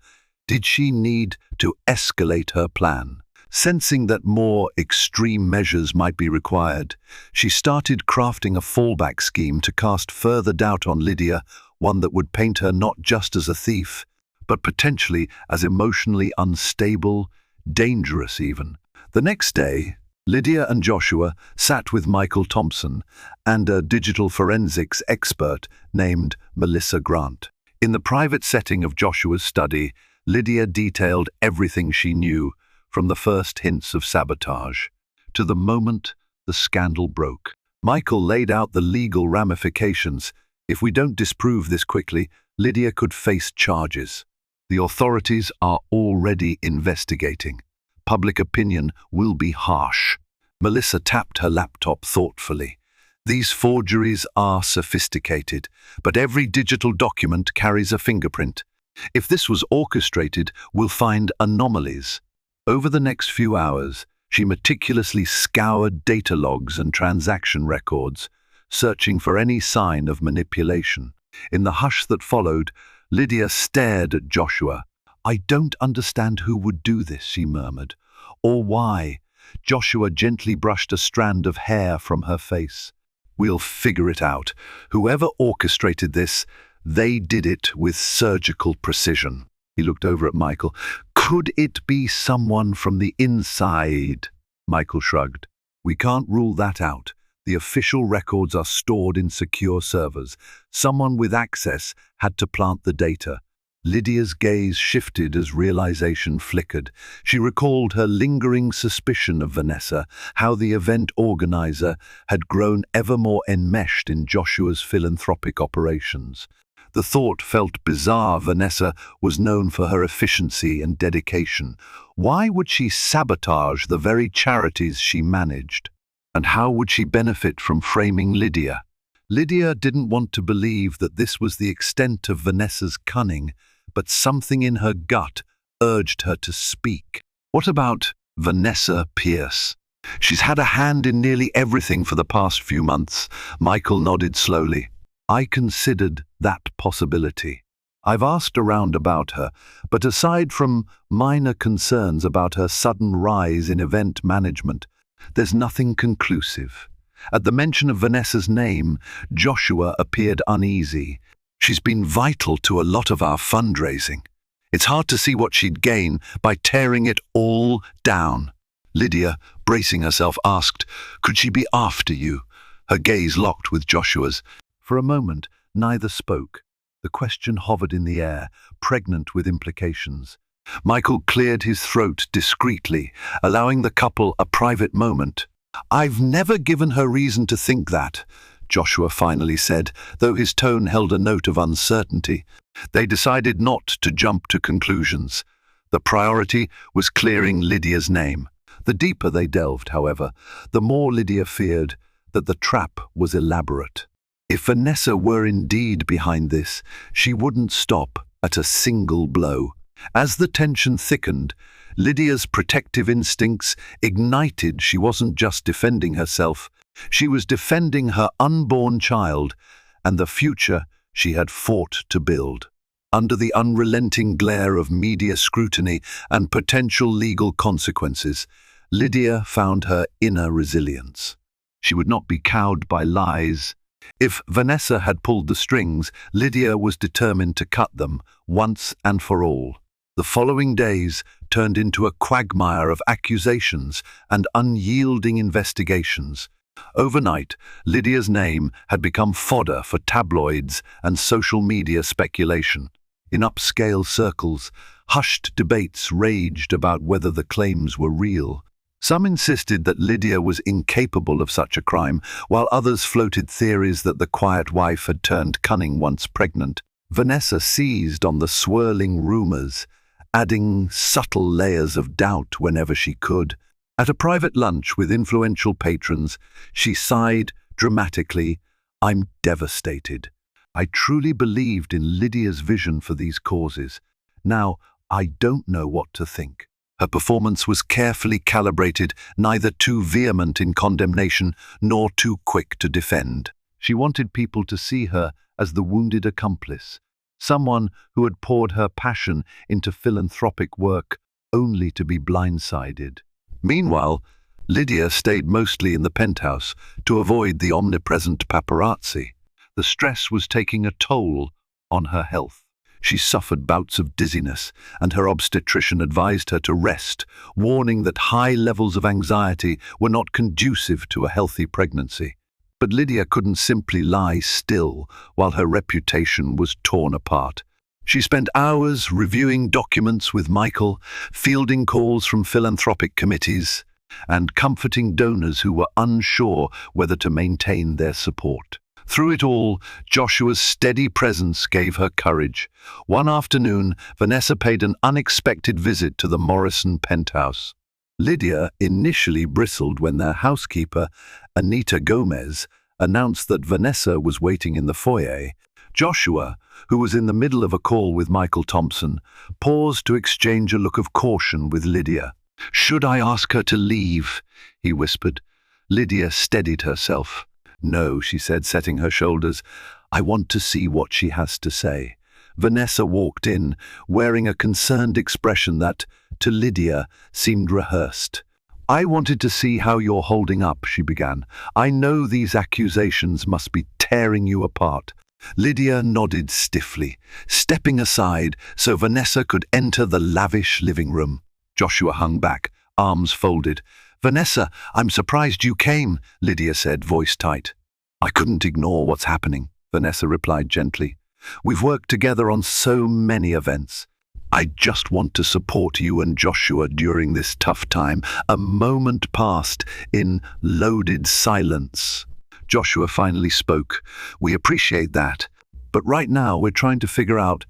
Did she need to escalate her plan? Sensing that more extreme measures might be required, she started crafting a fallback scheme to cast further doubt on Lydia, one that would paint her not just as a thief, but potentially as emotionally unstable, dangerous even. The next day, Lydia and Joshua sat with Michael Thompson and a digital forensics expert named Melissa Grant. In the private setting of Joshua's study, Lydia detailed everything she knew, from the first hints of sabotage to the moment the scandal broke. Michael laid out the legal ramifications. If we don't disprove this quickly, Lydia could face charges. The authorities are already investigating. Public opinion will be harsh. Melissa tapped her laptop thoughtfully. These forgeries are sophisticated, but every digital document carries a fingerprint. If this was orchestrated, we'll find anomalies. Over the next few hours, she meticulously scoured data logs and transaction records, searching for any sign of manipulation. In the hush that followed, Lydia stared at Joshua. "I don't understand who would do this," she murmured. "Or why?" Joshua gently brushed a strand of hair from her face. "We'll figure it out. Whoever orchestrated this, they did it with surgical precision." He looked over at Michael. "Could it be someone from the inside?" Michael shrugged. "We can't rule that out. The official records are stored in secure servers. Someone with access had to plant the data." Lydia's gaze shifted as realization flickered. She recalled her lingering suspicion of Vanessa, how the event organizer had grown ever more enmeshed in Joshua's philanthropic operations. The thought felt bizarre. Vanessa was known for her efficiency and dedication. Why would she sabotage the very charities she managed? And how would she benefit from framing Lydia? Lydia didn't want to believe that this was the extent of Vanessa's cunning, but something in her gut urged her to speak. What about Vanessa Pierce? "She's had a hand in nearly everything for the past few months." Michael nodded slowly. "I considered that possibility. I've asked around about her, but aside from minor concerns about her sudden rise in event management, there's nothing conclusive." At the mention of Vanessa's name, Joshua appeared uneasy. "She's been vital to a lot of our fundraising. It's hard to see what she'd gain by tearing it all down." Lydia, bracing herself, asked, "Could she be after you?" Her gaze locked with Joshua's. For a moment, neither spoke. The question hovered in the air, pregnant with implications. Michael cleared his throat discreetly, allowing the couple a private moment. "I've never given her reason to think that," Joshua finally said, though his tone held a note of uncertainty. They decided not to jump to conclusions. The priority was clearing Lydia's name. The deeper they delved, however, the more Lydia feared that the trap was elaborate. If Vanessa were indeed behind this, she wouldn't stop at a single blow. As the tension thickened, Lydia's protective instincts ignited. She wasn't just defending herself, she was defending her unborn child and the future she had fought to build. Under the unrelenting glare of media scrutiny and potential legal consequences, Lydia found her inner resilience. She would not be cowed by lies. If Vanessa had pulled the strings, Lydia was determined to cut them once and for all. The following days turned into a quagmire of accusations and unyielding investigations. Overnight, Lydia's name had become fodder for tabloids and social media speculation. In upscale circles, hushed debates raged about whether the claims were real. Some insisted that Lydia was incapable of such a crime, while others floated theories that the quiet wife had turned cunning once pregnant. Vanessa seized on the swirling rumors, adding subtle layers of doubt whenever she could. At a private lunch with influential patrons, she sighed dramatically, "I'm devastated. I truly believed in Lydia's vision for these causes. Now, I don't know what to think." Her performance was carefully calibrated, neither too vehement in condemnation nor too quick to defend. She wanted people to see her as the wounded accomplice, someone who had poured her passion into philanthropic work only to be blindsided. Meanwhile, Lydia stayed mostly in the penthouse to avoid the omnipresent paparazzi. The stress was taking a toll on her health. She suffered bouts of dizziness, and her obstetrician advised her to rest, warning that high levels of anxiety were not conducive to a healthy pregnancy. But Lydia couldn't simply lie still while her reputation was torn apart. She spent hours reviewing documents with Michael, fielding calls from philanthropic committees, and comforting donors who were unsure whether to maintain their support. Through it all, Joshua's steady presence gave her courage. One afternoon, Vanessa paid an unexpected visit to the Morrison penthouse. Lydia initially bristled when their housekeeper, Anita Gomez, announced that Vanessa was waiting in the foyer. Joshua, who was in the middle of a call with Michael Thompson, paused to exchange a look of caution with Lydia. "Should I ask her to leave?" he whispered. Lydia steadied herself. "No," she said, setting her shoulders. "I want to see what she has to say." Vanessa walked in, wearing a concerned expression that, to Lydia, seemed rehearsed. "I wanted to see how you're holding up," she began. "I know these accusations must be tearing you apart." Lydia nodded stiffly, stepping aside so Vanessa could enter the lavish living room. Joshua hung back, arms folded. "Vanessa, I'm surprised you came," Lydia said, voice tight. "I couldn't ignore what's happening," Vanessa replied gently. "We've worked together on so many events. I just want to support you and Joshua during this tough time." A moment passed in loaded silence. Joshua finally spoke. "We appreciate that, but right now we're trying to figure out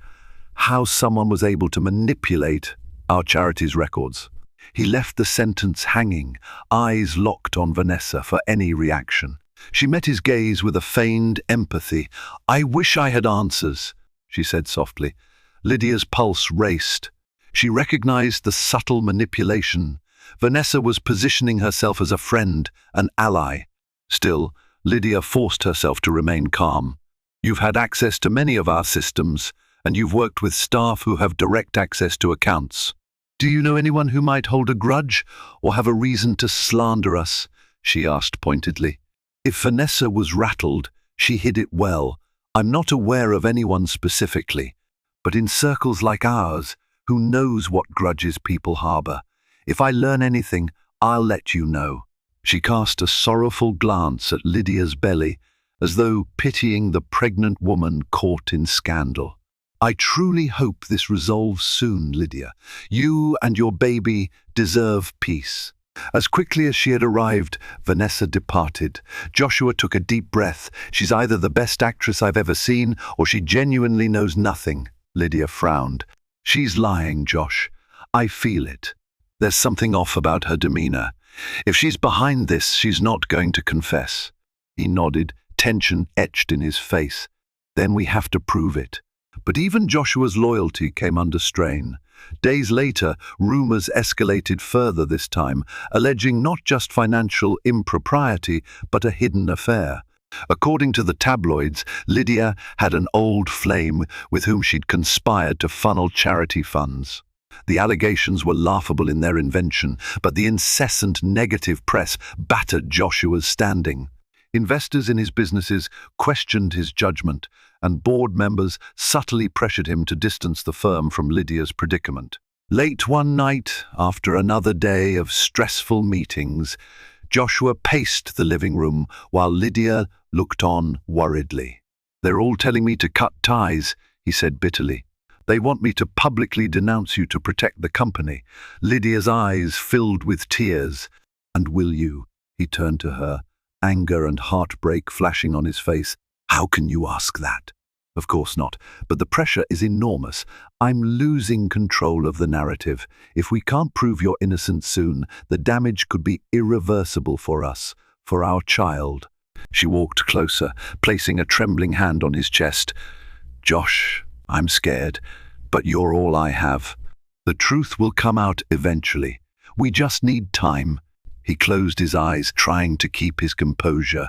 how someone was able to manipulate our charity's records." He left the sentence hanging, eyes locked on Vanessa for any reaction. She met his gaze with a feigned empathy. "I wish I had answers," she said softly. Lydia's pulse raced. She recognized the subtle manipulation. Vanessa was positioning herself as a friend, an ally. Still, Lydia forced herself to remain calm. "You've had access to many of our systems, and you've worked with staff who have direct access to accounts. Do you know anyone who might hold a grudge or have a reason to slander us?" she asked pointedly. If Vanessa was rattled, she hid it well. "I'm not aware of anyone specifically, but in circles like ours, who knows what grudges people harbor? If I learn anything, I'll let you know." She cast a sorrowful glance at Lydia's belly, as though pitying the pregnant woman caught in scandal. "I truly hope this resolves soon, Lydia. You and your baby deserve peace." As quickly as she had arrived, Vanessa departed. Joshua took a deep breath. "She's either the best actress I've ever seen, or she genuinely knows nothing." Lydia frowned. "She's lying, Josh. I feel it. There's something off about her demeanor. If she's behind this, she's not going to confess." He nodded, tension etched in his face. "Then we have to prove it." But even Joshua's loyalty came under strain. Days later, rumors escalated further this time, alleging not just financial impropriety, but a hidden affair. According to the tabloids, Lydia had an old flame with whom she'd conspired to funnel charity funds. The allegations were laughable in their invention, but the incessant negative press battered Joshua's standing. Investors in his businesses questioned his judgment, and board members subtly pressured him to distance the firm from Lydia's predicament. Late one night, after another day of stressful meetings, Joshua paced the living room while Lydia looked on worriedly. "They're all telling me to cut ties," he said bitterly. "They want me to publicly denounce you to protect the company." Lydia's eyes filled with tears. "And will you?" He turned to her, anger and heartbreak flashing on his face. "How can you ask that?" "Of course not, but the pressure is enormous. I'm losing control of the narrative. If we can't prove your innocence soon, the damage could be irreversible for us, for our child." She walked closer, placing a trembling hand on his chest. "Josh, I'm scared, but you're all I have. The truth will come out eventually. We just need time." He closed his eyes, trying to keep his composure.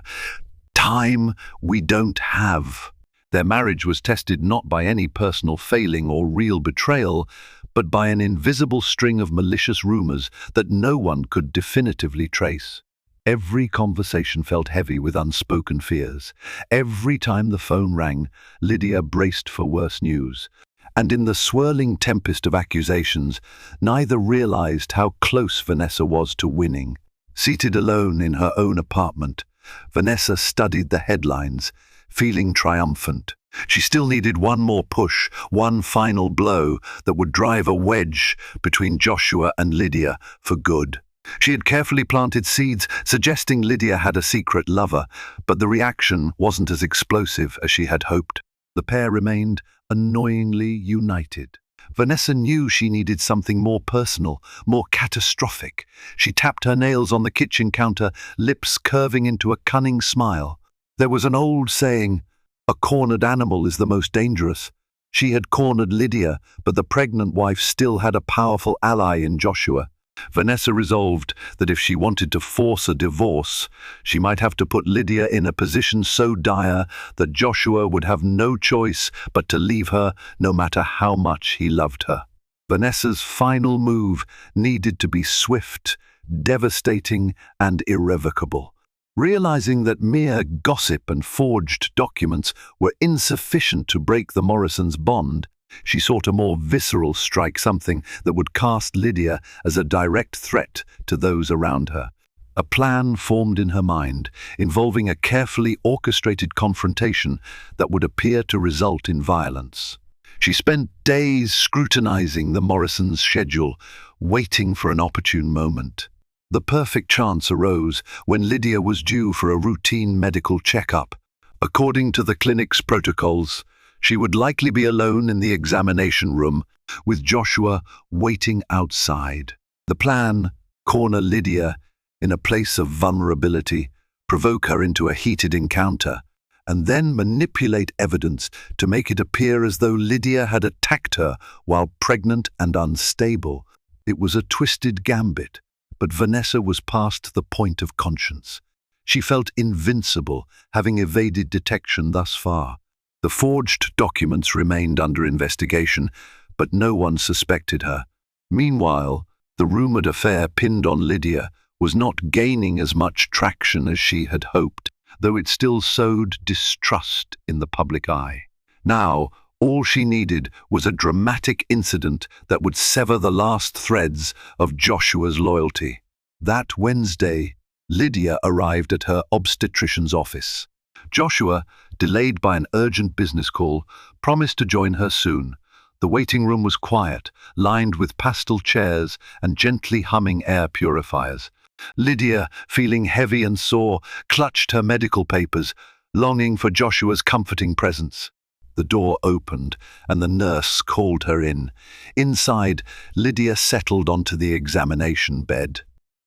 "Time we don't have." Their marriage was tested not by any personal failing or real betrayal, but by an invisible string of malicious rumors that no one could definitively trace. Every conversation felt heavy with unspoken fears. Every time the phone rang, Lydia braced for worse news. And in the swirling tempest of accusations, neither realized how close Vanessa was to winning. Seated alone in her own apartment, Vanessa studied the headlines, feeling triumphant. She still needed one more push, one final blow that would drive a wedge between Joshua and Lydia for good. She had carefully planted seeds, suggesting Lydia had a secret lover, but the reaction wasn't as explosive as she had hoped. The pair remained annoyingly united. Vanessa knew she needed something more personal, more catastrophic. She tapped her nails on the kitchen counter, lips curving into a cunning smile. There was an old saying, "A cornered animal is the most dangerous." She had cornered Lydia, but the pregnant wife still had a powerful ally in Joshua. Vanessa resolved that if she wanted to force a divorce, she might have to put Lydia in a position so dire that Joshua would have no choice but to leave her no matter how much he loved her. Vanessa's final move needed to be swift, devastating, and irrevocable. Realizing that mere gossip and forged documents were insufficient to break the Morrisons' bond, she sought a more visceral strike, something that would cast Lydia as a direct threat to those around her. A plan formed in her mind, involving a carefully orchestrated confrontation that would appear to result in violence. She spent days scrutinizing the Morrisons' schedule, waiting for an opportune moment. The perfect chance arose when Lydia was due for a routine medical checkup. According to the clinic's protocols, she would likely be alone in the examination room, with Joshua waiting outside. The plan: corner Lydia in a place of vulnerability, provoke her into a heated encounter, and then manipulate evidence to make it appear as though Lydia had attacked her while pregnant and unstable. It was a twisted gambit, but Vanessa was past the point of conscience. She felt invincible, having evaded detection thus far. The forged documents remained under investigation, but no one suspected her. Meanwhile, the rumored affair pinned on Lydia was not gaining as much traction as she had hoped, though it still sowed distrust in the public eye. Now, all she needed was a dramatic incident that would sever the last threads of Joshua's loyalty. That Wednesday, Lydia arrived at her obstetrician's office. Joshua, delayed by an urgent business call, promised to join her soon. The waiting room was quiet, lined with pastel chairs and gently humming air purifiers. Lydia, feeling heavy and sore, clutched her medical papers, longing for Joshua's comforting presence. The door opened, and the nurse called her in. Inside, Lydia settled onto the examination bed.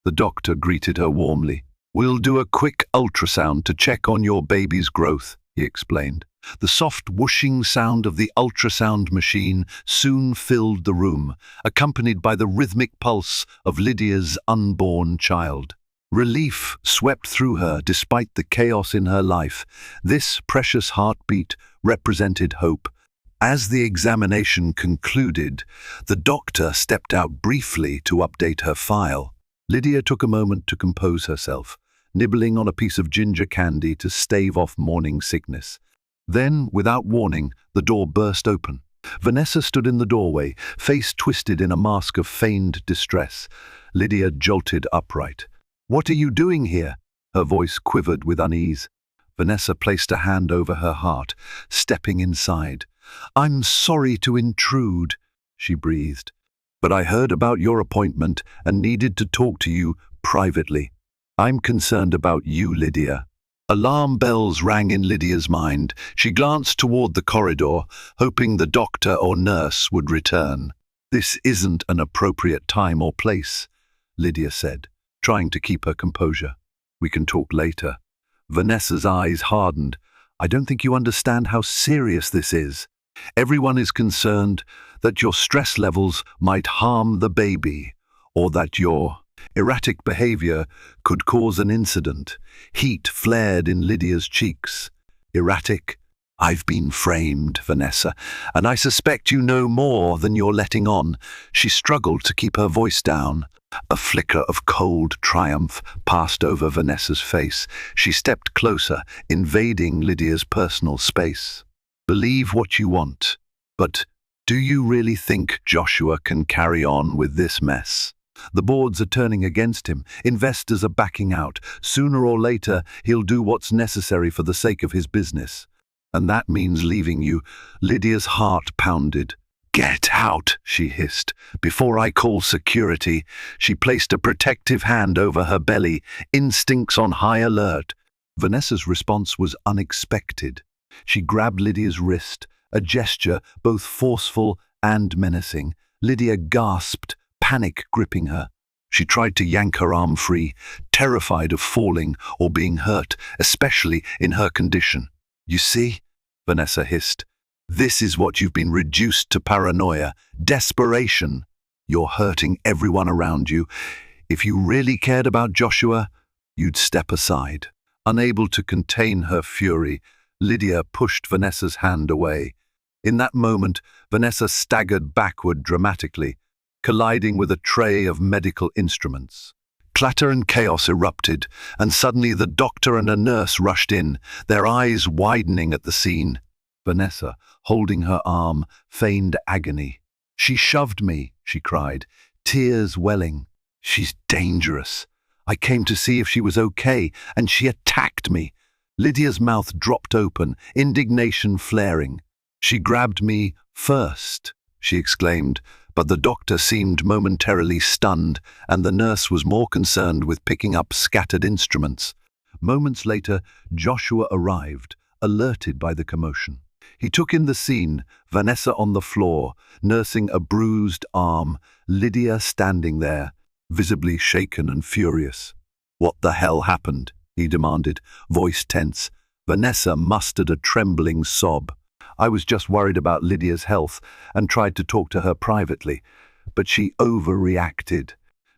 The doctor greeted her warmly. "We'll do a quick ultrasound to check on your baby's growth," he explained. The soft whooshing sound of the ultrasound machine soon filled the room, accompanied by the rhythmic pulse of Lydia's unborn child. Relief swept through her despite the chaos in her life. This precious heartbeat represented hope, As the examination concluded, the doctor stepped out briefly to update her file. Lydia took a moment to compose herself, nibbling on a piece of ginger candy to stave off morning sickness. Then, without warning, the door burst open. Vanessa stood in the doorway, face twisted in a mask of feigned distress. Lydia jolted upright. "What are you doing here?" Her voice quivered with unease. Vanessa placed a hand over her heart, stepping inside. "I'm sorry to intrude," she breathed, "but I heard about your appointment and needed to talk to you privately. I'm concerned about you, Lydia." Alarm bells rang in Lydia's mind. She glanced toward the corridor, hoping the doctor or nurse would return. "This isn't an appropriate time or place," Lydia said, trying to keep her composure. "We can talk later." Vanessa's eyes hardened. "I don't think you understand how serious this is. Everyone is concerned that your stress levels might harm the baby, or that your erratic behavior could cause an incident." Heat flared in Lydia's cheeks. "Erratic? I've been framed, Vanessa, and I suspect you know more than you're letting on." She struggled to keep her voice down. A flicker of cold triumph passed over Vanessa's face. She stepped closer, invading Lydia's personal space. "Believe what you want, but do you really think Joshua can carry on with this mess? The boards are turning against him. Investors are backing out. Sooner or later, he'll do what's necessary for the sake of his business. And that means leaving you." Lydia's heart pounded. "Get out," she hissed. "Before I call security." She placed a protective hand over her belly, instincts on high alert. Vanessa's response was unexpected. She grabbed Lydia's wrist, a gesture both forceful and menacing. Lydia gasped, panic gripping her. She tried to yank her arm free, terrified of falling or being hurt, especially in her condition. "You see," Vanessa hissed, "this is what you've been reduced to: paranoia, desperation. You're hurting everyone around you. If you really cared about Joshua, you'd step aside." Unable to contain her fury, Lydia pushed Vanessa's hand away. In that moment, Vanessa staggered backward dramatically, colliding with a tray of medical instruments. Clatter and chaos erupted, and suddenly the doctor and a nurse rushed in, their eyes widening at the scene. Vanessa, holding her arm, feigned agony. "She shoved me," she cried, tears welling. "She's dangerous. I came to see if she was okay, and she attacked me." Lydia's mouth dropped open, indignation flaring. "She grabbed me first," she exclaimed, but the doctor seemed momentarily stunned, and the nurse was more concerned with picking up scattered instruments. Moments later, Joshua arrived, alerted by the commotion. He took in the scene, Vanessa on the floor, nursing a bruised arm, Lydia standing there, visibly shaken and furious. "What the hell happened?" he demanded, voice tense. Vanessa mustered a trembling sob. "I was just worried about Lydia's health and tried to talk to her privately, but she overreacted."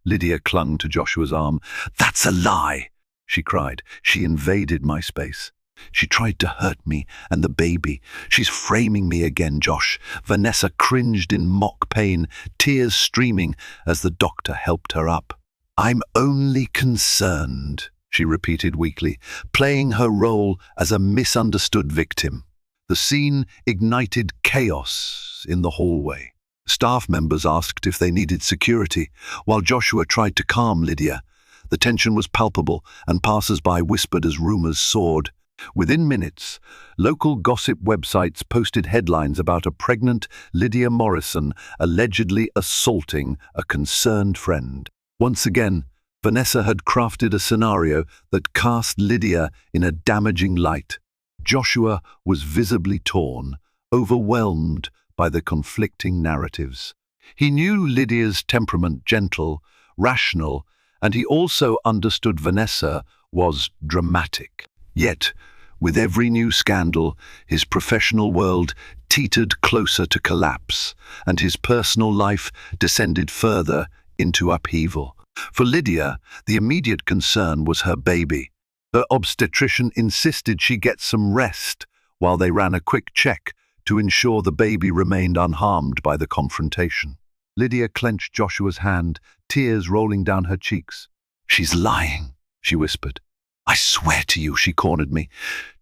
Lydia clung to Joshua's arm. "That's a lie!" she cried. "She invaded my space. She tried to hurt me and the baby. She's framing me again, Josh." Vanessa cringed in mock pain, tears streaming as the doctor helped her up. "I'm only concerned," she repeated weakly, playing her role as a misunderstood victim. The scene ignited chaos in the hallway. Staff members asked if they needed security, while Joshua tried to calm Lydia. The tension was palpable, and passers-by whispered as rumors soared. Within minutes, local gossip websites posted headlines about a pregnant Lydia Morrison allegedly assaulting a concerned friend. Once again, Vanessa had crafted a scenario that cast Lydia in a damaging light. Joshua was visibly torn, overwhelmed by the conflicting narratives. He knew Lydia's temperament gentle, rational, and he also understood Vanessa was dramatic. Yet, with every new scandal, his professional world teetered closer to collapse, and his personal life descended further into upheaval. For Lydia, the immediate concern was her baby. Her obstetrician insisted she get some rest while they ran a quick check to ensure the baby remained unharmed by the confrontation. Lydia clenched Joshua's hand, tears rolling down her cheeks. "She's lying," she whispered. "I swear to you," she cornered me.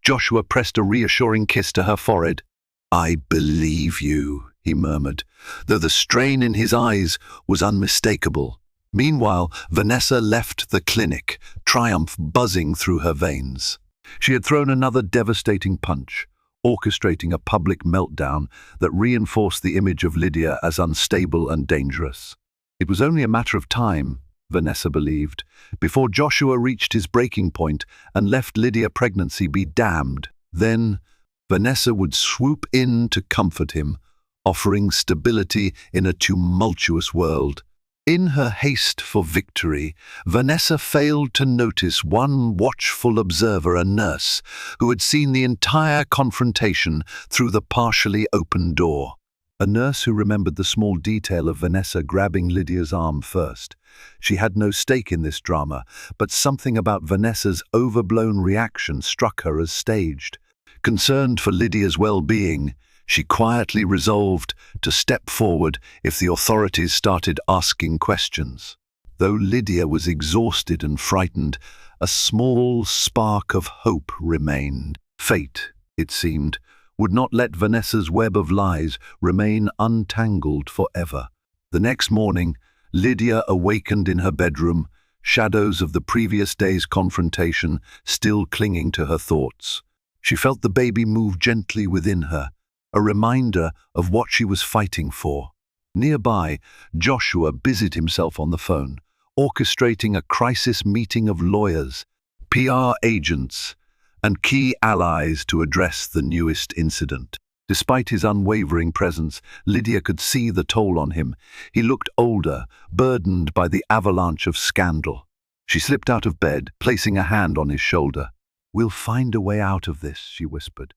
Joshua pressed a reassuring kiss to her forehead. "I believe you," he murmured, though the strain in his eyes was unmistakable. Meanwhile, Vanessa left the clinic, triumph buzzing through her veins. She had thrown another devastating punch, orchestrating a public meltdown that reinforced the image of Lydia as unstable and dangerous. It was only a matter of time, Vanessa believed, before Joshua reached his breaking point and left Lydia's pregnancy be damned. Then, Vanessa would swoop in to comfort him, offering stability in a tumultuous world. In her haste for victory, Vanessa failed to notice one watchful observer, a nurse, who had seen the entire confrontation through the partially open door. A nurse who remembered the small detail of Vanessa grabbing Lydia's arm first. She had no stake in this drama, but something about Vanessa's overblown reaction struck her as staged. Concerned for Lydia's well-being, she quietly resolved to step forward if the authorities started asking questions. Though Lydia was exhausted and frightened, a small spark of hope remained. Fate, it seemed, would not let Vanessa's web of lies remain untangled forever. The next morning, Lydia awakened in her bedroom, shadows of the previous day's confrontation still clinging to her thoughts. She felt the baby move gently within her, a reminder of what she was fighting for. Nearby, Joshua busied himself on the phone, orchestrating a crisis meeting of lawyers, PR agents, and key allies to address the newest incident. Despite his unwavering presence, Lydia could see the toll on him. He looked older, burdened by the avalanche of scandal. She slipped out of bed, placing a hand on his shoulder. "We'll find a way out of this," she whispered.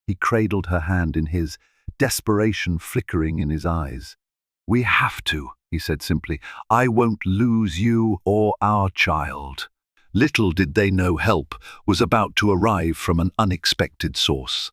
He cradled her hand in his, desperation flickering in his eyes. "We have to," he said simply. "I won't lose you or our child." Little did they know help was about to arrive from an unexpected source.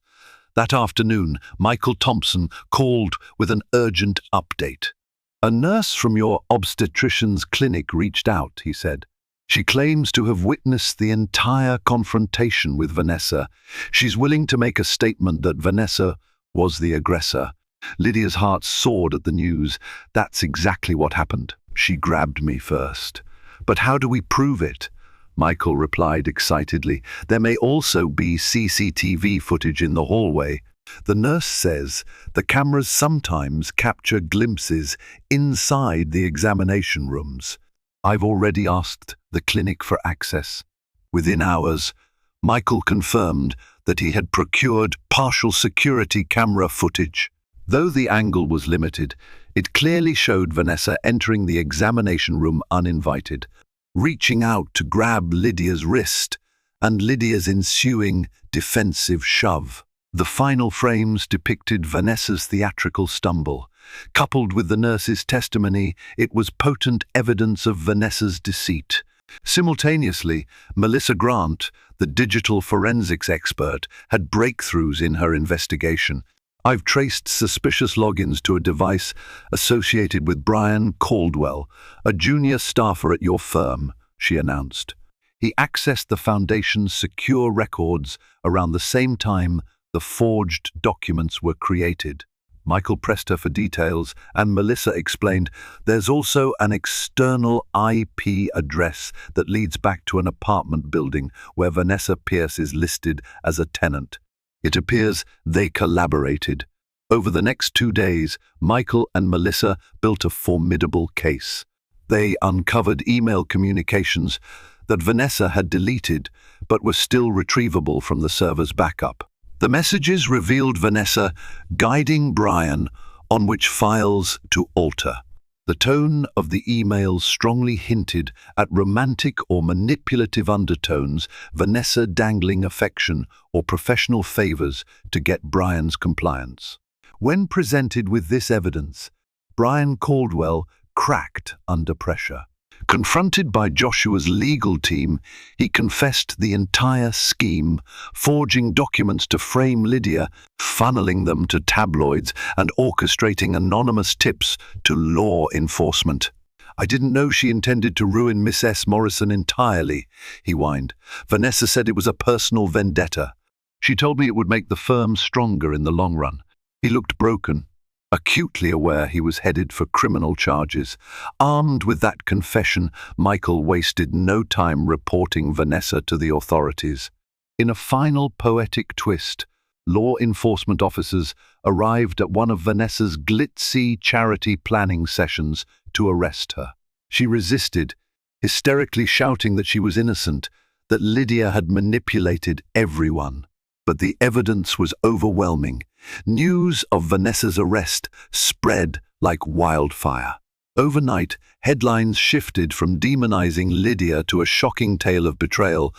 That afternoon, Michael Thompson called with an urgent update. "A nurse from your obstetrician's clinic reached out," he said. "She claims to have witnessed the entire confrontation with Vanessa. She's willing to make a statement that Vanessa was the aggressor." Lydia's heart soared at the news. "That's exactly what happened. She grabbed me first." "But how do we prove it?" Michael replied excitedly. "There may also be CCTV footage in the hallway. The nurse says the cameras sometimes capture glimpses inside the examination rooms. I've already asked the clinic for access." Within hours, Michael confirmed that he had procured partial security camera footage. Though the angle was limited, it clearly showed Vanessa entering the examination room uninvited, reaching out to grab Lydia's wrist, and Lydia's ensuing defensive shove. The final frames depicted Vanessa's theatrical stumble. Coupled with the nurse's testimony, it was potent evidence of Vanessa's deceit. Simultaneously, Melissa Grant, the digital forensics expert, had breakthroughs in her investigation. "I've traced suspicious logins to a device associated with Brian Caldwell, a junior staffer at your firm," she announced. "He accessed the Foundation's secure records around the same time the forged documents were created." Michael pressed her for details, and Melissa explained, "There's also an external IP address that leads back to an apartment building where Vanessa Pierce is listed as a tenant. It appears they collaborated." Over the next 2 days, Michael and Melissa built a formidable case. They uncovered email communications that Vanessa had deleted but were still retrievable from the server's backup. The messages revealed Vanessa guiding Brian on which files to alter. The tone of the emails strongly hinted at romantic or manipulative undertones, Vanessa dangling affection or professional favors to get Brian's compliance. When presented with this evidence, Brian Caldwell cracked under pressure. Confronted by Joshua's legal team, he confessed the entire scheme, forging documents to frame Lydia, funneling them to tabloids, and orchestrating anonymous tips to law enforcement. "I didn't know she intended to ruin Miss S. Morrison entirely," he whined. "Vanessa said it was a personal vendetta. She told me it would make the firm stronger in the long run." He looked broken, acutely aware he was headed for criminal charges. Armed with that confession, Michael wasted no time reporting Vanessa to the authorities. In a final poetic twist, law enforcement officers arrived at one of Vanessa's glitzy charity planning sessions to arrest her. She resisted, hysterically shouting that she was innocent, that Lydia had manipulated everyone. But the evidence was overwhelming. News of Vanessa's arrest spread like wildfire. Overnight, headlines shifted from demonizing Lydia to a shocking tale of betrayal.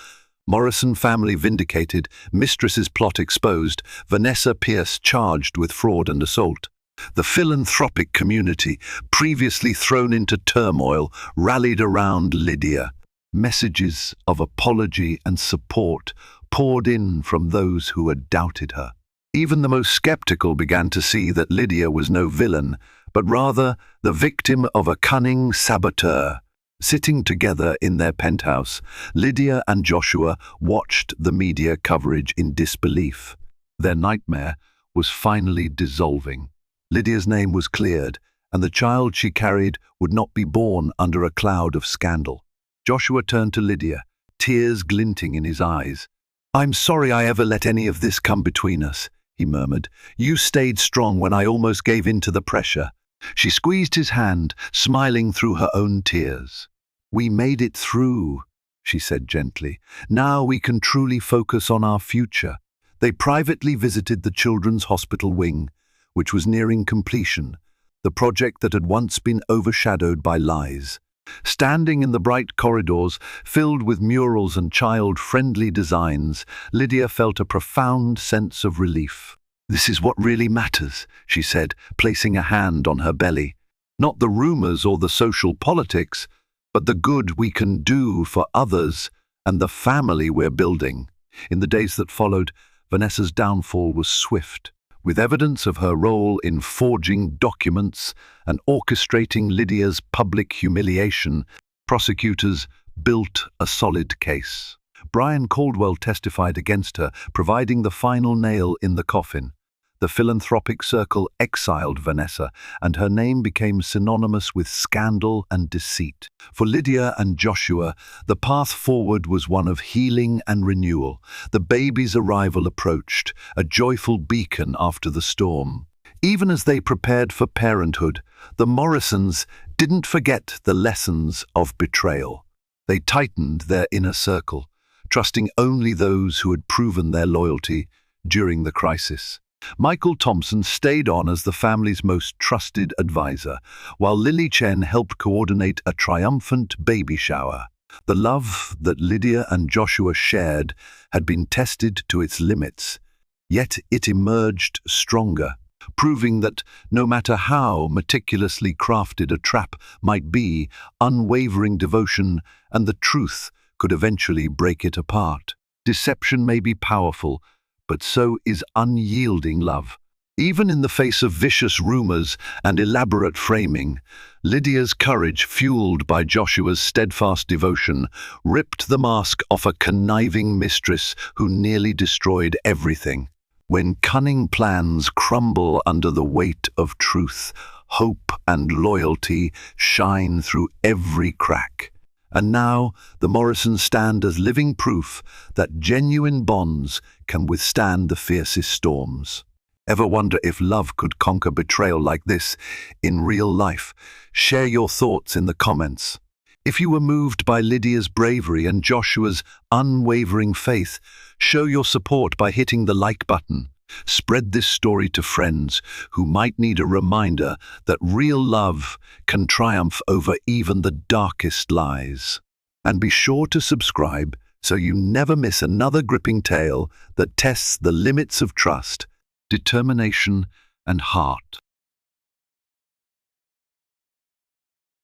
Morrison family vindicated, Mistress's plot exposed, Vanessa Pierce charged with fraud and assault. The philanthropic community, previously thrown into turmoil, rallied around Lydia. Messages of apology and support poured in from those who had doubted her. Even the most skeptical began to see that Lydia was no villain, but rather the victim of a cunning saboteur. Sitting together in their penthouse, Lydia and Joshua watched the media coverage in disbelief. Their nightmare was finally dissolving. Lydia's name was cleared, and the child she carried would not be born under a cloud of scandal. Joshua turned to Lydia, tears glinting in his eyes. "I'm sorry I ever let any of this come between us," he murmured. "You stayed strong when I almost gave in to the pressure." She squeezed his hand, smiling through her own tears. "We made it through," she said gently. "Now we can truly focus on our future." They privately visited the children's hospital wing, which was nearing completion, the project that had once been overshadowed by lies. Standing in the bright corridors, filled with murals and child-friendly designs, Lydia felt a profound sense of relief. "This is what really matters," she said, placing a hand on her belly. "Not the rumors or the social politics, but the good we can do for others and the family we're building." In the days that followed, Vanessa's downfall was swift. With evidence of her role in forging documents and orchestrating Lydia's public humiliation, prosecutors built a solid case. Brian Caldwell testified against her, providing the final nail in the coffin. The philanthropic circle exiled Vanessa, and her name became synonymous with scandal and deceit. For Lydia and Joshua, the path forward was one of healing and renewal. The baby's arrival approached, a joyful beacon after the storm. Even as they prepared for parenthood, the Morrisons didn't forget the lessons of betrayal. They tightened their inner circle, trusting only those who had proven their loyalty during the crisis. Michael Thompson stayed on as the family's most trusted advisor, while Lily Chen helped coordinate a triumphant baby shower. The love that Lydia and Joshua shared had been tested to its limits, yet it emerged stronger, proving that no matter how meticulously crafted a trap might be, unwavering devotion and the truth could eventually break it apart. Deception may be powerful, but so is unyielding love. Even in the face of vicious rumors and elaborate framing, Lydia's courage, fueled by Joshua's steadfast devotion, ripped the mask off a conniving mistress who nearly destroyed everything. When cunning plans crumble under the weight of truth, hope and loyalty shine through every crack. And now, the Morrisons stand as living proof that genuine bonds can withstand the fiercest storms. Ever wonder if love could conquer betrayal like this in real life? Share your thoughts in the comments. If you were moved by Lydia's bravery and Joshua's unwavering faith, show your support by hitting the like button. Spread this story to friends who might need a reminder that real love can triumph over even the darkest lies. And be sure to subscribe so you never miss another gripping tale that tests the limits of trust, determination, and heart.